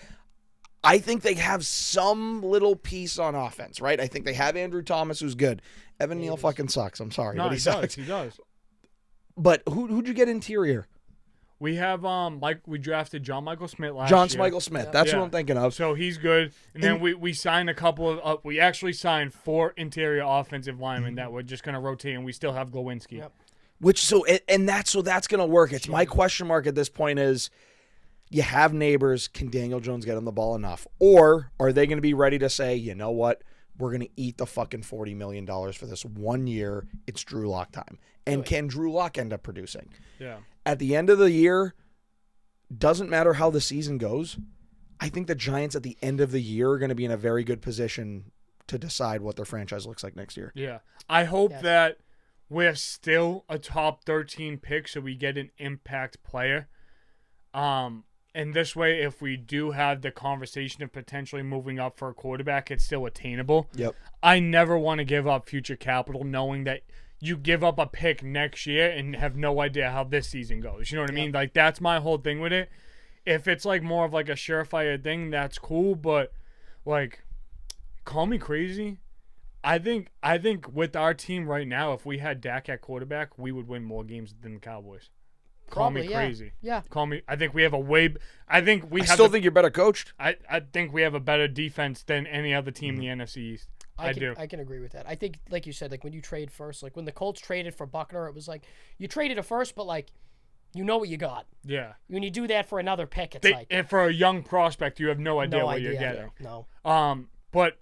I think they have some little piece on offense, right? I think they have Andrew Thomas, who's good. Evan Neal fucking sucks. I'm sorry, No, but he sucks. He does. But who'd you get interior? We have we drafted John Michael Smith last John year. Michael Smith. That's who I'm thinking of. So he's good. And then we signed a couple of we actually signed 4 interior offensive linemen that we're just going to rotate, and we still have Glowinski. Yep. That's going to work. It's my question mark at this point is, you have Neighbors. Can Daniel Jones get him the ball enough? Or are they going to be ready to say, you know what? We're going to eat the fucking $40 million for this 1 year. It's Drew Lock time. And can Drew Lock end up producing? Yeah. At the end of the year, doesn't matter how the season goes. I think the Giants at the end of the year are going to be in a very good position to decide what their franchise looks like next year. Yeah. I hope that we're still a top 13 pick so we get an impact player. And this way, if we do have the conversation of potentially moving up for a quarterback, it's still attainable. Yep. I never want to give up future capital knowing that you give up a pick next year and have no idea how this season goes. You know what I mean? Like, that's my whole thing with it. If it's like more of like a surefire thing, that's cool. But like, call me crazy. I think with our team right now, if we had Dak at quarterback, we would win more games than the Cowboys. Call me crazy. Yeah. Call me. I think we have I still think you're better coached. I think we have a better defense than any other team in the NFC East. I do. I can agree with that. I think, like you said, like when you trade first, like when the Colts traded for Buckner, it was like you traded a first, but like you know what you got. Yeah. When you do that for another pick, it's and for a young prospect, you have no idea what you're getting. No. But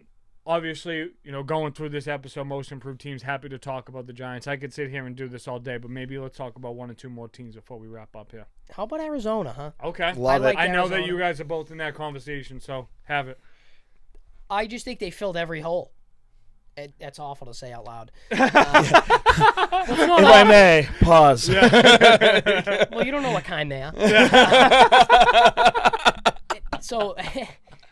obviously, going through this episode, most improved teams, happy to talk about the Giants. I could sit here and do this all day, but maybe let's talk about 1 or 2 more teams before we wrap up here. How about Arizona, huh? Okay. Love it. I know that you guys are both in that conversation, so have it. I just think they filled every hole. That's awful to say out loud. If I may, pause. Well, you don't know what kind they are. So,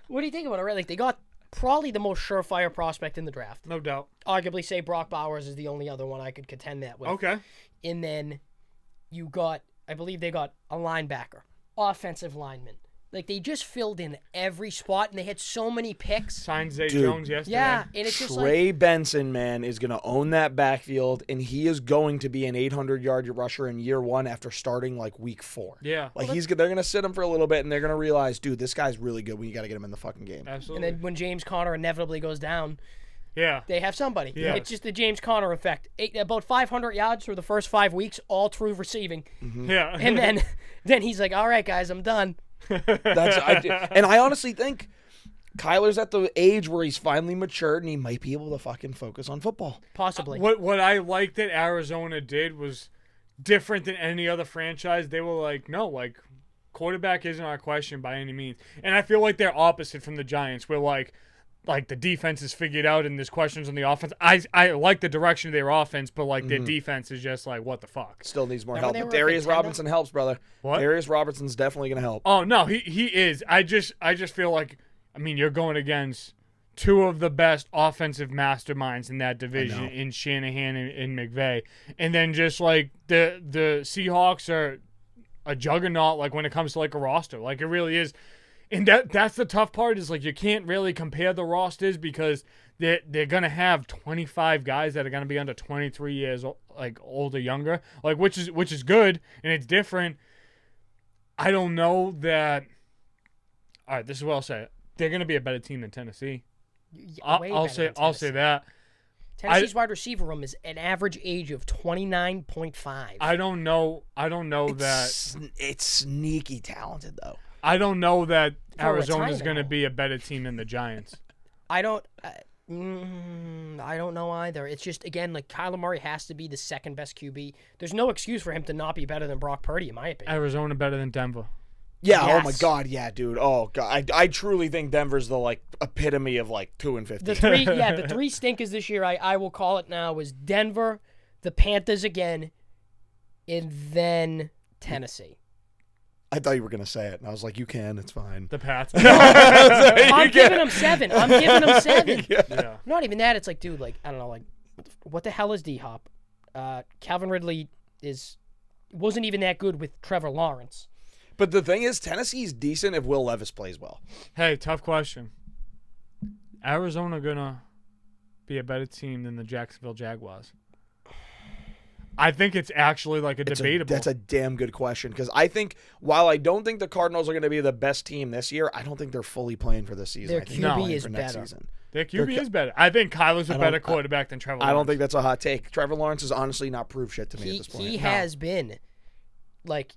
what do you think about it? Right? Like, they got probably the most surefire prospect in the draft. No doubt. Arguably, say Brock Bowers is the only other one I could contend that with. Okay. And then you got, I believe they got a linebacker, offensive lineman. Like, they just filled in every spot, and they had so many picks. Signed Zay Jones yesterday. Yeah, and it's just Trey Benson, man, is going to own that backfield, and he is going to be an 800-yard rusher in year 1 after starting, like, week 4. Yeah. Like, they're going to sit him for a little bit, and they're going to realize, dude, this guy's really good. You got to get him in the fucking game. Absolutely. And then when James Conner inevitably goes down, yeah, they have somebody. Yeah. It's just the James Conner effect. About 500 yards for the first 5 weeks, all through receiving. Mm-hmm. Yeah. And then he's like, all right, guys, I'm done. And I honestly think Kyler's at the age where he's finally matured and he might be able to fucking focus on football. Possibly. What I liked that Arizona did was different than any other franchise. They were like, no, like, quarterback isn't our question by any means. And I feel like they're opposite from the Giants. We're like the defense is figured out and there's questions on the offense. I like the direction of their offense, but like their defense is just like, what the fuck? Still needs more Remember help. they But were a Darius contender? Robinson helps, brother. What? Darius Robinson's definitely going to help. Oh no, he is. I just feel like, I mean, you're going against 2 of the best offensive masterminds in that division in Shanahan and McVay. And then just like the Seahawks are a juggernaut like when it comes to like a roster. Like it really is. And that's the tough part is like you can't really compare the rosters because they're gonna have 25 guys that are gonna be under 23 years like old or younger, like which is good and it's different. I don't know that. All right, this is what I'll say. They're gonna be a better team than Tennessee. I'll say that. Tennessee's wide receiver room is an average age of 29.5. I don't know that it's sneaky talented though. I don't know that For Arizona's a going to tight be a better team than the Giants. I don't know either. It's just, again, like Kyler Murray has to be the second best QB. There's no excuse for him to not be better than Brock Purdy, in my opinion. Arizona better than Denver. Yeah. Yes. Oh my God. Yeah, dude. Oh God. I truly think Denver's the like epitome of like 2-15. The three stinkers this year, I will call it now, was Denver, the Panthers again, and then Tennessee. I thought you were gonna say it, and I was like, "You can, it's fine." The Pats. I'm giving them 7. Yeah. Not even that. It's like, dude, like I don't know, like what the hell is D-Hop? Calvin Ridley wasn't even that good with Trevor Lawrence. But the thing is, Tennessee's decent if Will Levis plays well. Hey, tough question. Arizona gonna be a better team than the Jacksonville Jaguars? I think it's actually like debatable. That's a damn good question because I think while I don't think the Cardinals are going to be the best team this year, I don't think they're fully playing for this season. Their I think QB they're is for next better. season. Their QB is better. I think Kyler's a don't- better quarterback than Trevor Lawrence. I don't think that's a hot take. Trevor Lawrence has honestly not proved shit to me at this point. He has been, like,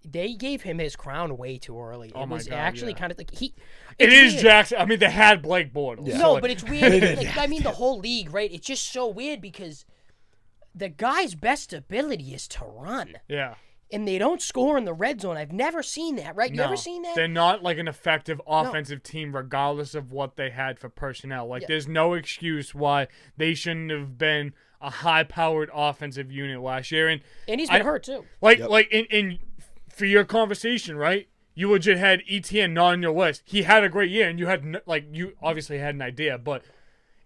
they gave him his crown way too early. Oh it my was God, actually yeah. kind of like It it's is weird. Jackson. I mean, they had Blake Bortles. Yeah. so, No, like, but it's weird. Like, I mean, the whole league, right? It's just so weird because the guy's best ability is to run, yeah. and they don't score in the red zone. I've never seen that, right? You No, ever seen that? They're not like an effective offensive team regardless of what they had for personnel. Like, there's no excuse why they shouldn't have been a high-powered offensive unit last year. And And he's been hurt too. Like in for your conversation, right? You legit had ETN not on your list. He had a great year, and you had you obviously had an idea, but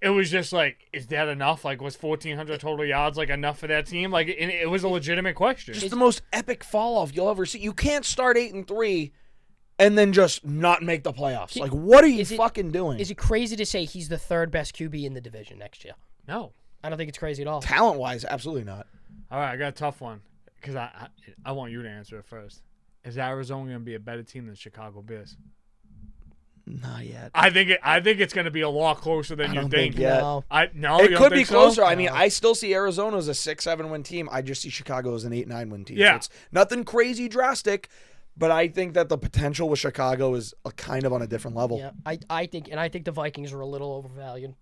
it was just like, is that enough? Like, was 1,400 total yards like enough for that team? Like, it was a legitimate question. Just the most epic fall off you'll ever see. You can't start 8-3 and then just not make the playoffs. Like, what are you fucking doing? Is it crazy to say he's the third best QB in the division next year? No. I don't think it's crazy at all. Talent wise, absolutely not. All right, I got a tough one because I want you to answer it first. Is Arizona going to be a better team than Chicago Bears? Not yet. I think it's going to be a lot closer than you don't think. think yet. No. No, It you could don't be think so? closer. I mean, I still see Arizona as a 6-7 win team. I just see Chicago as an 8-9 win team. Yeah. So it's nothing crazy drastic, but I think that the potential with Chicago is kind of on a different level. Yeah, I think the Vikings are a little overvalued.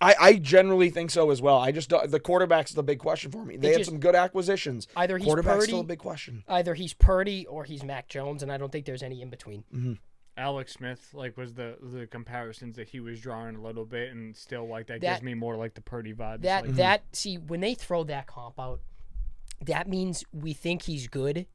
I generally think so as well. I just the quarterback's the big question for me. They had some good acquisitions. Either he's Quarterback's Purdy, still a big question. either he's Purdy or he's Mac Jones, and I don't think there's any in between. Alex Smith, was the comparisons that he was drawing a little bit, and still that gives me more like the Purdy vibes. See, when they throw that comp out, that means we think he's good,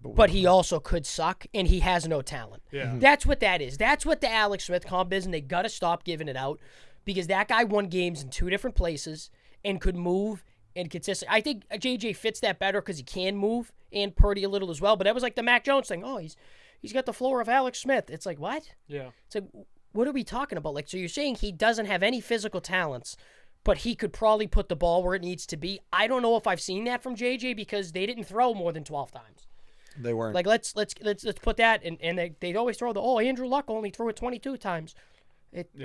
but he also could suck, and he has no talent. Yeah. That's what that is. That's what the Alex Smith comp is, and they got to stop giving it out because that guy won games in 2 different places and could move and consistent. I think JJ fits that better because he can move, and Purdy a little as well, but that was like the Mac Jones thing. Oh, he's got the floor of Alex Smith. It's like, what? Yeah. It's like, what are we talking about? Like, so you're saying he doesn't have any physical talents, but he could probably put the ball where it needs to be. I don't know if I've seen that from JJ because they didn't throw more than 12 times. They weren't. Like, let's put that, and they always throw Andrew Luck only threw it 22 times.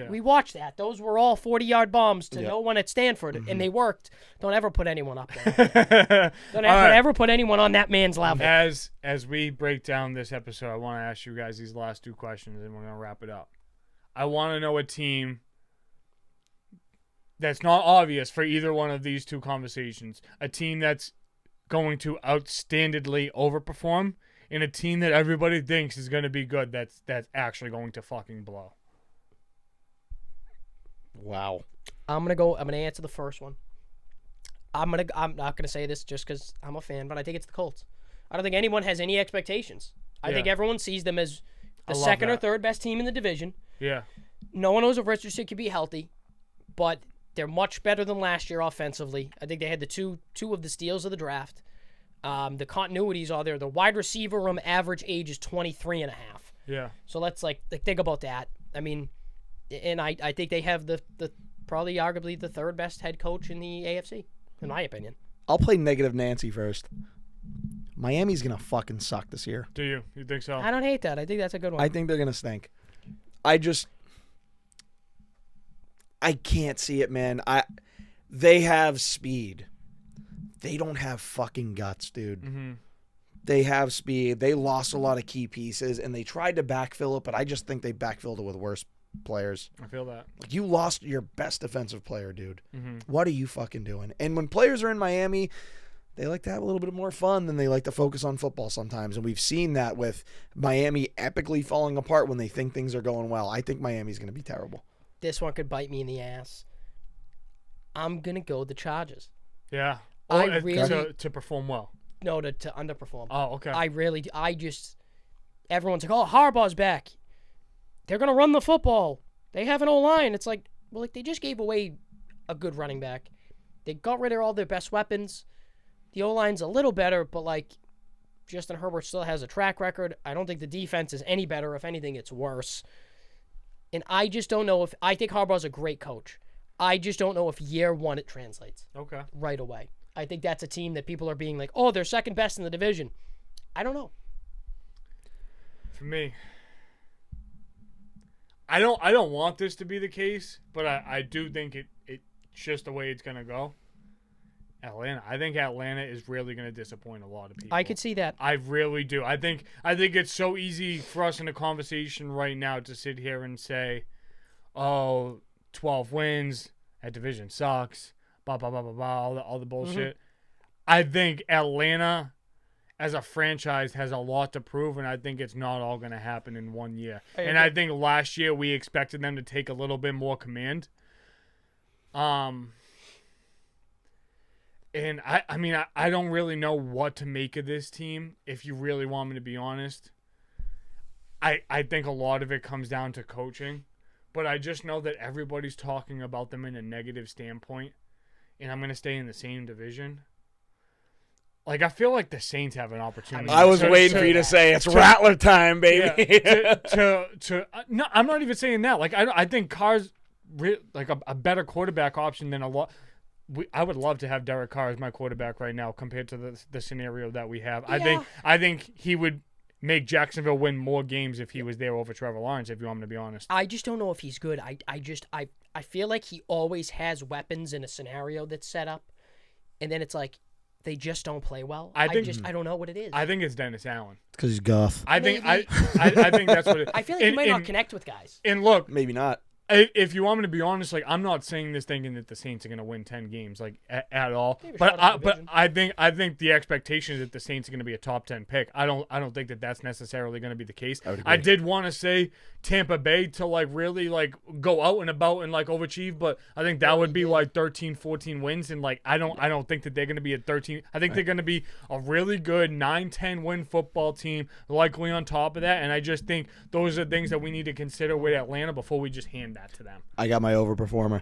We watched that. Those were all 40-yard bombs to no one at Stanford, and they worked. Don't ever put anyone up there. Don't ever put anyone on that man's level. As we break down this episode, I want to ask you guys these last 2 questions, and we're going to wrap it up. I want to know a team that's not obvious for either one of these 2 conversations. A team that's going to outstandingly overperform, and a team that everybody thinks is going to be good that's actually going to fucking blow. Wow. I'm gonna answer the first one. I'm not gonna say this just because I'm a fan, but I think it's the Colts. I don't think anyone has any expectations. I think everyone sees them as the second or third best team in the division. Yeah. No one knows if Richardson can be healthy, but they're much better than last year offensively. I think they had the two of the steals of the draft. The continuities are there. The wide receiver room average age is 23 and a half. Yeah. So let's like think about that. I mean, and I think they have the probably arguably the third best head coach in the AFC, in my opinion. I'll play negative Nancy first. Miami's going to fucking suck this year. Do you? You think so? I don't hate that. I think that's a good one. I think they're going to stink. I can't see it, man. They have speed. They don't have fucking guts, dude. Mm-hmm. They have speed. They lost a lot of key pieces, and they tried to backfill it, but I just think they backfilled it with worse players. I feel that. Like, you lost your best defensive player, dude. Mm-hmm. What are you fucking doing? And when players are in Miami, they like to have a little bit more fun than they like to focus on football sometimes. And we've seen that with Miami epically falling apart when they think things are going well. I think Miami's going to be terrible. This one could bite me in the ass. I'm going to go the Chargers. Yeah. I really... To perform well. No, to underperform. Oh, okay. Everyone's like, oh, Harbaugh's back. They're going to run the football. They have an O-line. It's like, well, like they just gave away a good running back. They got rid of all their best weapons. The O-line's a little better, but like Justin Herbert still has a track record. I don't think the defense is any better. If anything, it's worse. And I just don't know I think Harbaugh's a great coach. I just don't know if year one it translates. Okay. Right away. I think that's a team that people are being like, oh, they're second best in the division. I don't know. For me, I don't want this to be the case, but I do think it's just the way it's gonna go. Atlanta. I think Atlanta is really gonna disappoint a lot of people. I could see that. I really do. I think it's so easy for us in a conversation right now to sit here and say, oh, 12 wins, that division sucks. Blah, blah, blah, blah, blah, all the bullshit. I think Atlanta, as a franchise, has a lot to prove, and I think it's not all going to happen in 1 year. And I think last year we expected them to take a little bit more command. And I mean, I don't really know what to make of this team, if you really want me to be honest. I think a lot of it comes down to coaching, but I just know that everybody's talking about them in a negative standpoint. And I'm going to stay in the same division. Like, I feel like the Saints have an opportunity. I was waiting for you to say it's Rattler time, baby. Yeah, no, I'm not even saying that. Like, I think Carr's like a better quarterback option than a lot. I would love to have Derek Carr as my quarterback right now compared to the scenario that we have. Yeah. I think he would make Jacksonville win more games if he was there over Trevor Lawrence, if you want me to be honest. I just don't know if he's good. I feel like he always has weapons in a scenario that's set up, and then it's like they just don't play well. I don't know what it is. I think it's Dennis Allen. Because he's Goff. I think that's what it is. I feel like he might not connect with guys. And look, maybe not. If you want me to be honest, like I'm not saying this thinking that the Saints are going to win 10 games, like at all. But I think the expectation is that the Saints are going to be a top 10 pick. I don't think that that's necessarily going to be the case. I did want to say Tampa Bay to like really like go out and about and like overachieve, but I think that would be like 13, 14 wins, and like I don't think that they're going to be at 13. I think they're going to be a really good 9-10 win football team, likely on top of that. And I just think those are things that we need to consider with Atlanta before we just hand that to them. I got my overperformer.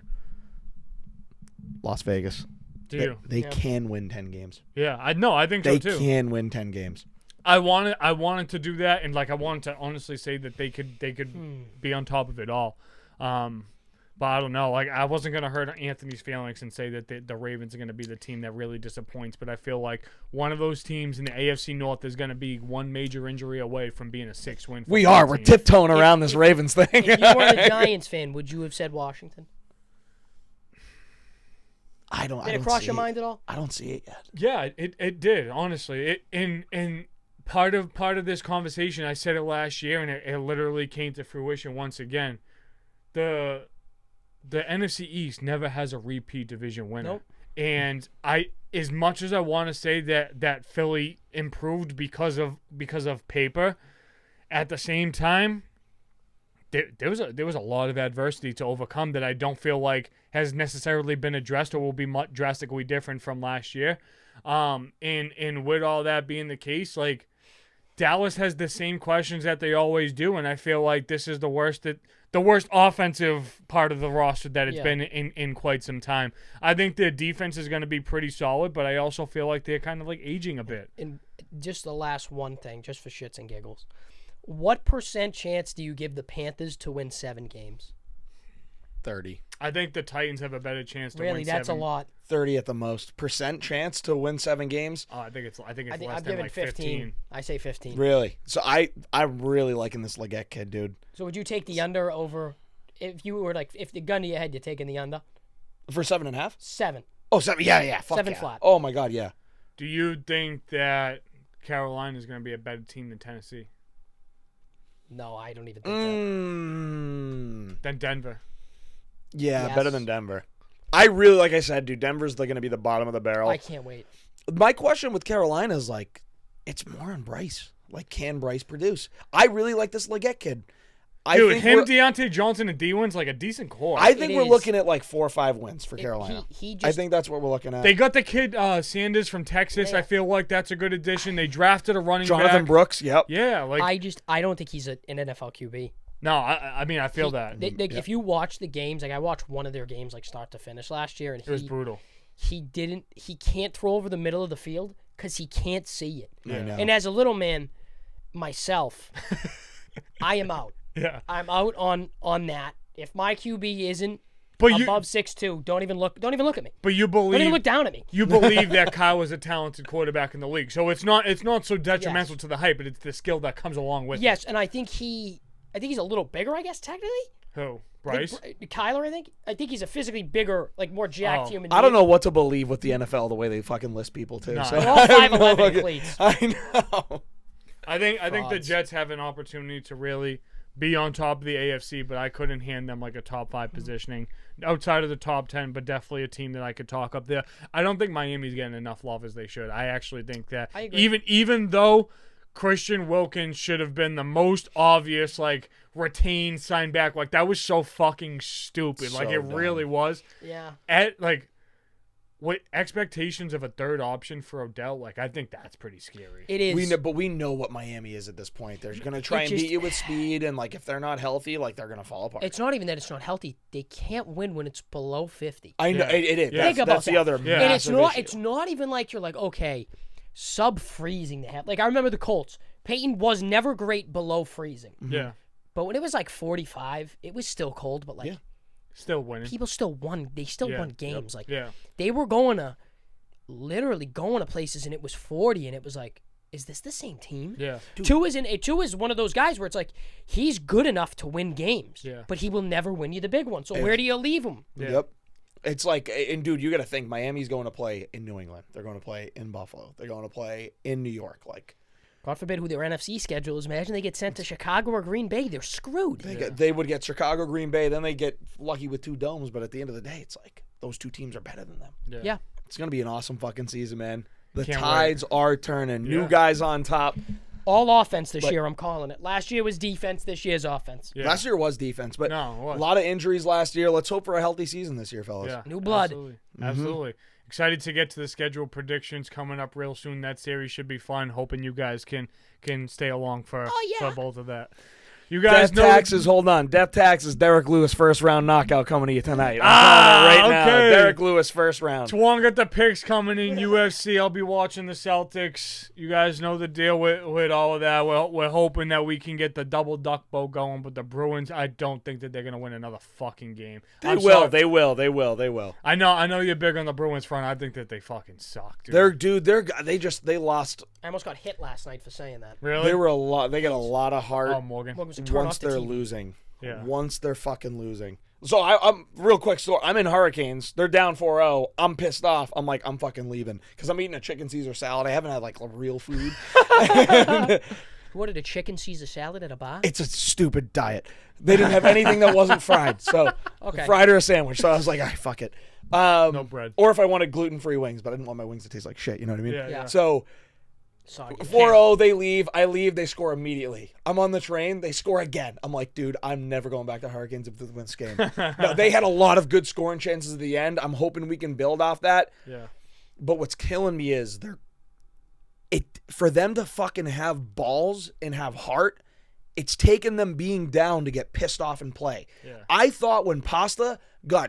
Las Vegas. They can win 10 games. Yeah, I think so too. They can win 10 games. I wanted to do that, and like I wanted to honestly say that they could be on top of it all. But I don't know. Like I wasn't gonna hurt Anthony's feelings and say that the Ravens are gonna be the team that really disappoints. But I feel like one of those teams in the AFC North is gonna be one major injury away from being a 6-win. We are. We're tiptoeing around this Ravens thing. If you were a Giants fan, would you have said Washington? Did it cross your mind at all? I don't see it yet. Yeah, it did. Honestly, in part of this conversation, I said it last year, and it literally came to fruition once again. The NFC East never has a repeat division winner. Nope. And as much as I want to say that Philly improved because of paper, at the same time, there was a lot of adversity to overcome that I don't feel like has necessarily been addressed or will be much drastically different from last year. And with all that being the case, like Dallas has the same questions that they always do, and I feel like this is the worst offensive part of the roster that it's been in quite some time. I think their defense is going to be pretty solid, but I also feel like they're kind of like aging a bit. And just the last one thing, just for shits and giggles. What % chance do you give the Panthers to win 7 games? 30. I think the Titans have a better chance to win Really, that's 7. a lot. 30 at the most. % chance to win 7 games? I think it's less I'm than giving like 15. I say 15. Really? So I'm really liking this Leggett kid, dude. So would you take the under over? If you were if the gun to your head, you're taking the under. For 7.5? 7. Oh, 7. Yeah. Fuck 7 yeah. flat. Oh my God, yeah. Do you think that Carolina is going to be a better team than Tennessee? No, I don't even think that. Than Denver? Yeah, Yes. better than Denver. I really, like I said, dude, Denver's going to be the bottom of the barrel. I can't wait. My question with Carolina is like, it's more on Bryce. Like, can Bryce produce? I really like this Leggett kid. Dude, think him, we're- Deontay Johnson, and D-Win's like a decent core. I think It we're is. looking at like 4 or 5 wins for Carolina. He I just think that's what we're looking at. They got the kid Sanders from Texas. Yeah. I feel like that's a good addition. They drafted a running Jonathan back. Brooks, yep. Yeah, like I don't think he's an NFL QB. no, I mean I feel that If you watch the games, like I watched one of their games like start to finish last year, and it was brutal. he can't throw over the middle of the field because he can't see it. I know. And as a little man myself, I am out. Yeah, I'm out on that. If my QB isn't but you above 6'2", don't even look at me. but you Don't even believe look down at me. you believe that Kyle is a talented quarterback in the league. So it's not so detrimental Yes. to the hype, but it's the skill that comes along with Yes, and I think he's a little bigger, I guess technically. it. Who? I Bryce? think Kyler, I think he's a physically bigger, like more jacked Oh. human. I don't being. know what to believe with the NFL, the way they fucking list people, too. No. So They're all I have no 5'11" fucking- cleats. I know. I think the Frauds. Jets have an opportunity to really be on top of the AFC, but I couldn't hand them like a top 5 positioning outside of the top 10, but definitely a team that I could talk up there. I don't think Miami's getting enough love as they should. I actually think that I agree. even though Christian Wilkins should have been the most obvious like retained sign back, like that was so fucking stupid. Like So it really dumb. was. Yeah. At like what expectations of a third option for Odell, like I think that's pretty scary. It is. But we know what Miami is at this point. They're going to try and just- beat you with speed, and like if they're not healthy, like they're going to fall apart. It's not even that it's not healthy. They can't win when it's below 50. I know Yeah. it is. Yeah. Think about That's the that. other Yeah. And it's massive not. issue. It's not even like you're like okay, sub freezing. They have like I remember the Colts. Peyton was never great below freezing, Yeah. but when it was like 45, it was still cold. But like Yeah. Still winning. people still won. They still Yeah. won games. Like Yeah. they were literally going to places, and it was 40, and it was like, is this the same team? Yeah. Two is one of those guys where it's like he's good enough to win games, Yeah. but he will never win you the big one. So where do you leave him? Yeah. Yep. It's like, and dude, you got to think Miami's going to play in New England. They're going to play in Buffalo. They're going to play in New York. Like, God forbid who their NFC schedule is. Imagine they get sent to Chicago or Green Bay. They're screwed. they would get Chicago, Green Bay, then they get lucky with 2 domes. But at the end of the day, it's like those 2 teams are better than them. Yeah. It's going to be an awesome fucking season, man. The Can't tides are turning. New Yeah. guys on top. All offense this year, I'm calling it. Last year was defense. This year's offense. Yeah. Last year was defense, but No, it was. a lot of injuries last year. Let's hope for a healthy season this year, fellas. Yeah. New blood. Absolutely. Absolutely. Excited to get to the schedule predictions coming up real soon. That series should be fun. Hoping you guys can stay along for both of that. You guys Death know taxes, hold on. Death taxes, Derek Lewis first round knockout coming to you tonight. I'm calling it right now. okay. Derek Lewis first round. Twon got the picks coming in UFC. I'll be watching the Celtics. You guys know the deal with all of that. We're hoping that we can get the double duck boat going, but the Bruins, I don't think that they're gonna win another fucking game. They I'm will, sorry. they will, they will, they will. I know you're big on the Bruins front. I think that they fucking suck, dude. They lost. I almost got hit last night for saying that. Really? They were a lot. They got a lot of heart. Oh, Morgan. What was it? Turn Once off the they're TV. losing. Yeah. Once they're fucking losing. So I'm real quick story. I'm in Hurricanes. They're down 4-0. I'm pissed off. I'm like, I'm fucking leaving because I'm eating a chicken Caesar salad. I haven't had like real food. What did a chicken Caesar salad at a bar? It's a stupid diet. They didn't have anything that wasn't fried. So Okay. fried or a sandwich. So I was like, all right, fuck it. No bread. Or if I wanted gluten-free wings, but I didn't want my wings to taste like shit. You know what I mean? Yeah. Yeah. So Soggy. 4-0, they leave. I leave. They score immediately. I'm on the train. They score again. I'm like, dude, I'm never going back to Hurricanes if they win this game. No, they had a lot of good scoring chances at the end. I'm hoping we can build off that. Yeah. But what's killing me is for them to fucking have balls and have heart, it's taken them being down to get pissed off and play. Yeah. I thought when Pasta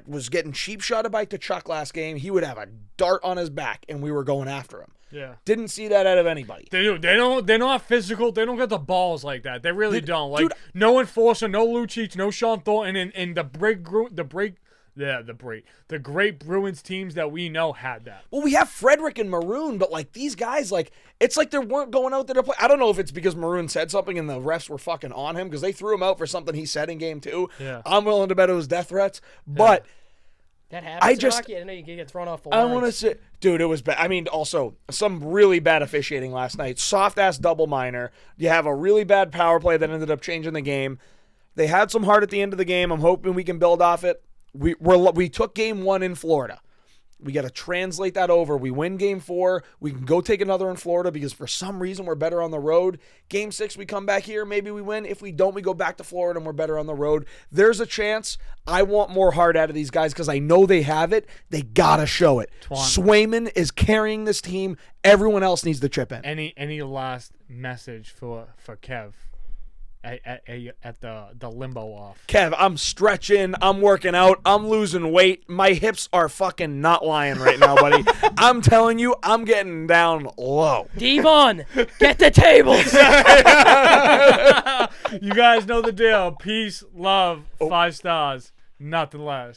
was getting cheap shotted by Tkachuk last game, he would have a dart on his back and we were going after him. Yeah. Didn't see that out of anybody. They do. They're not physical. They don't get the balls like that. They really don't. Like dude, no enforcer, no Lucic, no Sean Thornton, and the great Bruins teams that we know had that. Well, we have Frederick and Maroon, but like these guys, like it's like they weren't going out there to play. I don't know if it's because Maroon said something and the refs were fucking on him because they threw him out for something he said in game 2. Yeah. I'm willing to bet it was death threats, but that happens in hockey. I didn't know you could get thrown off the I lines. want to say, dude, it was bad. I mean, also some really bad officiating last night. Soft ass double minor. You have a really bad power play that ended up changing the game. They had some heart at the end of the game. I'm hoping we can build off it. We took game 1 in Florida. We got to translate that over. We win game 4. We can go take another in Florida because for some reason we're better on the road. Game 6, we come back here. Maybe we win. If we don't, we go back to Florida and we're better on the road. There's a chance. I want more heart out of these guys because I know they have it. They got to show it. Twon. Swayman is carrying this team. Everyone else needs to chip in. Any last message for Kev at the limbo off? Kev, I'm stretching. I'm working out. I'm losing weight. My hips are fucking not lying right now, buddy. I'm telling you, I'm getting down low. Devon, get the tables. You guys know the deal. Peace, love, 5 stars, nothing less.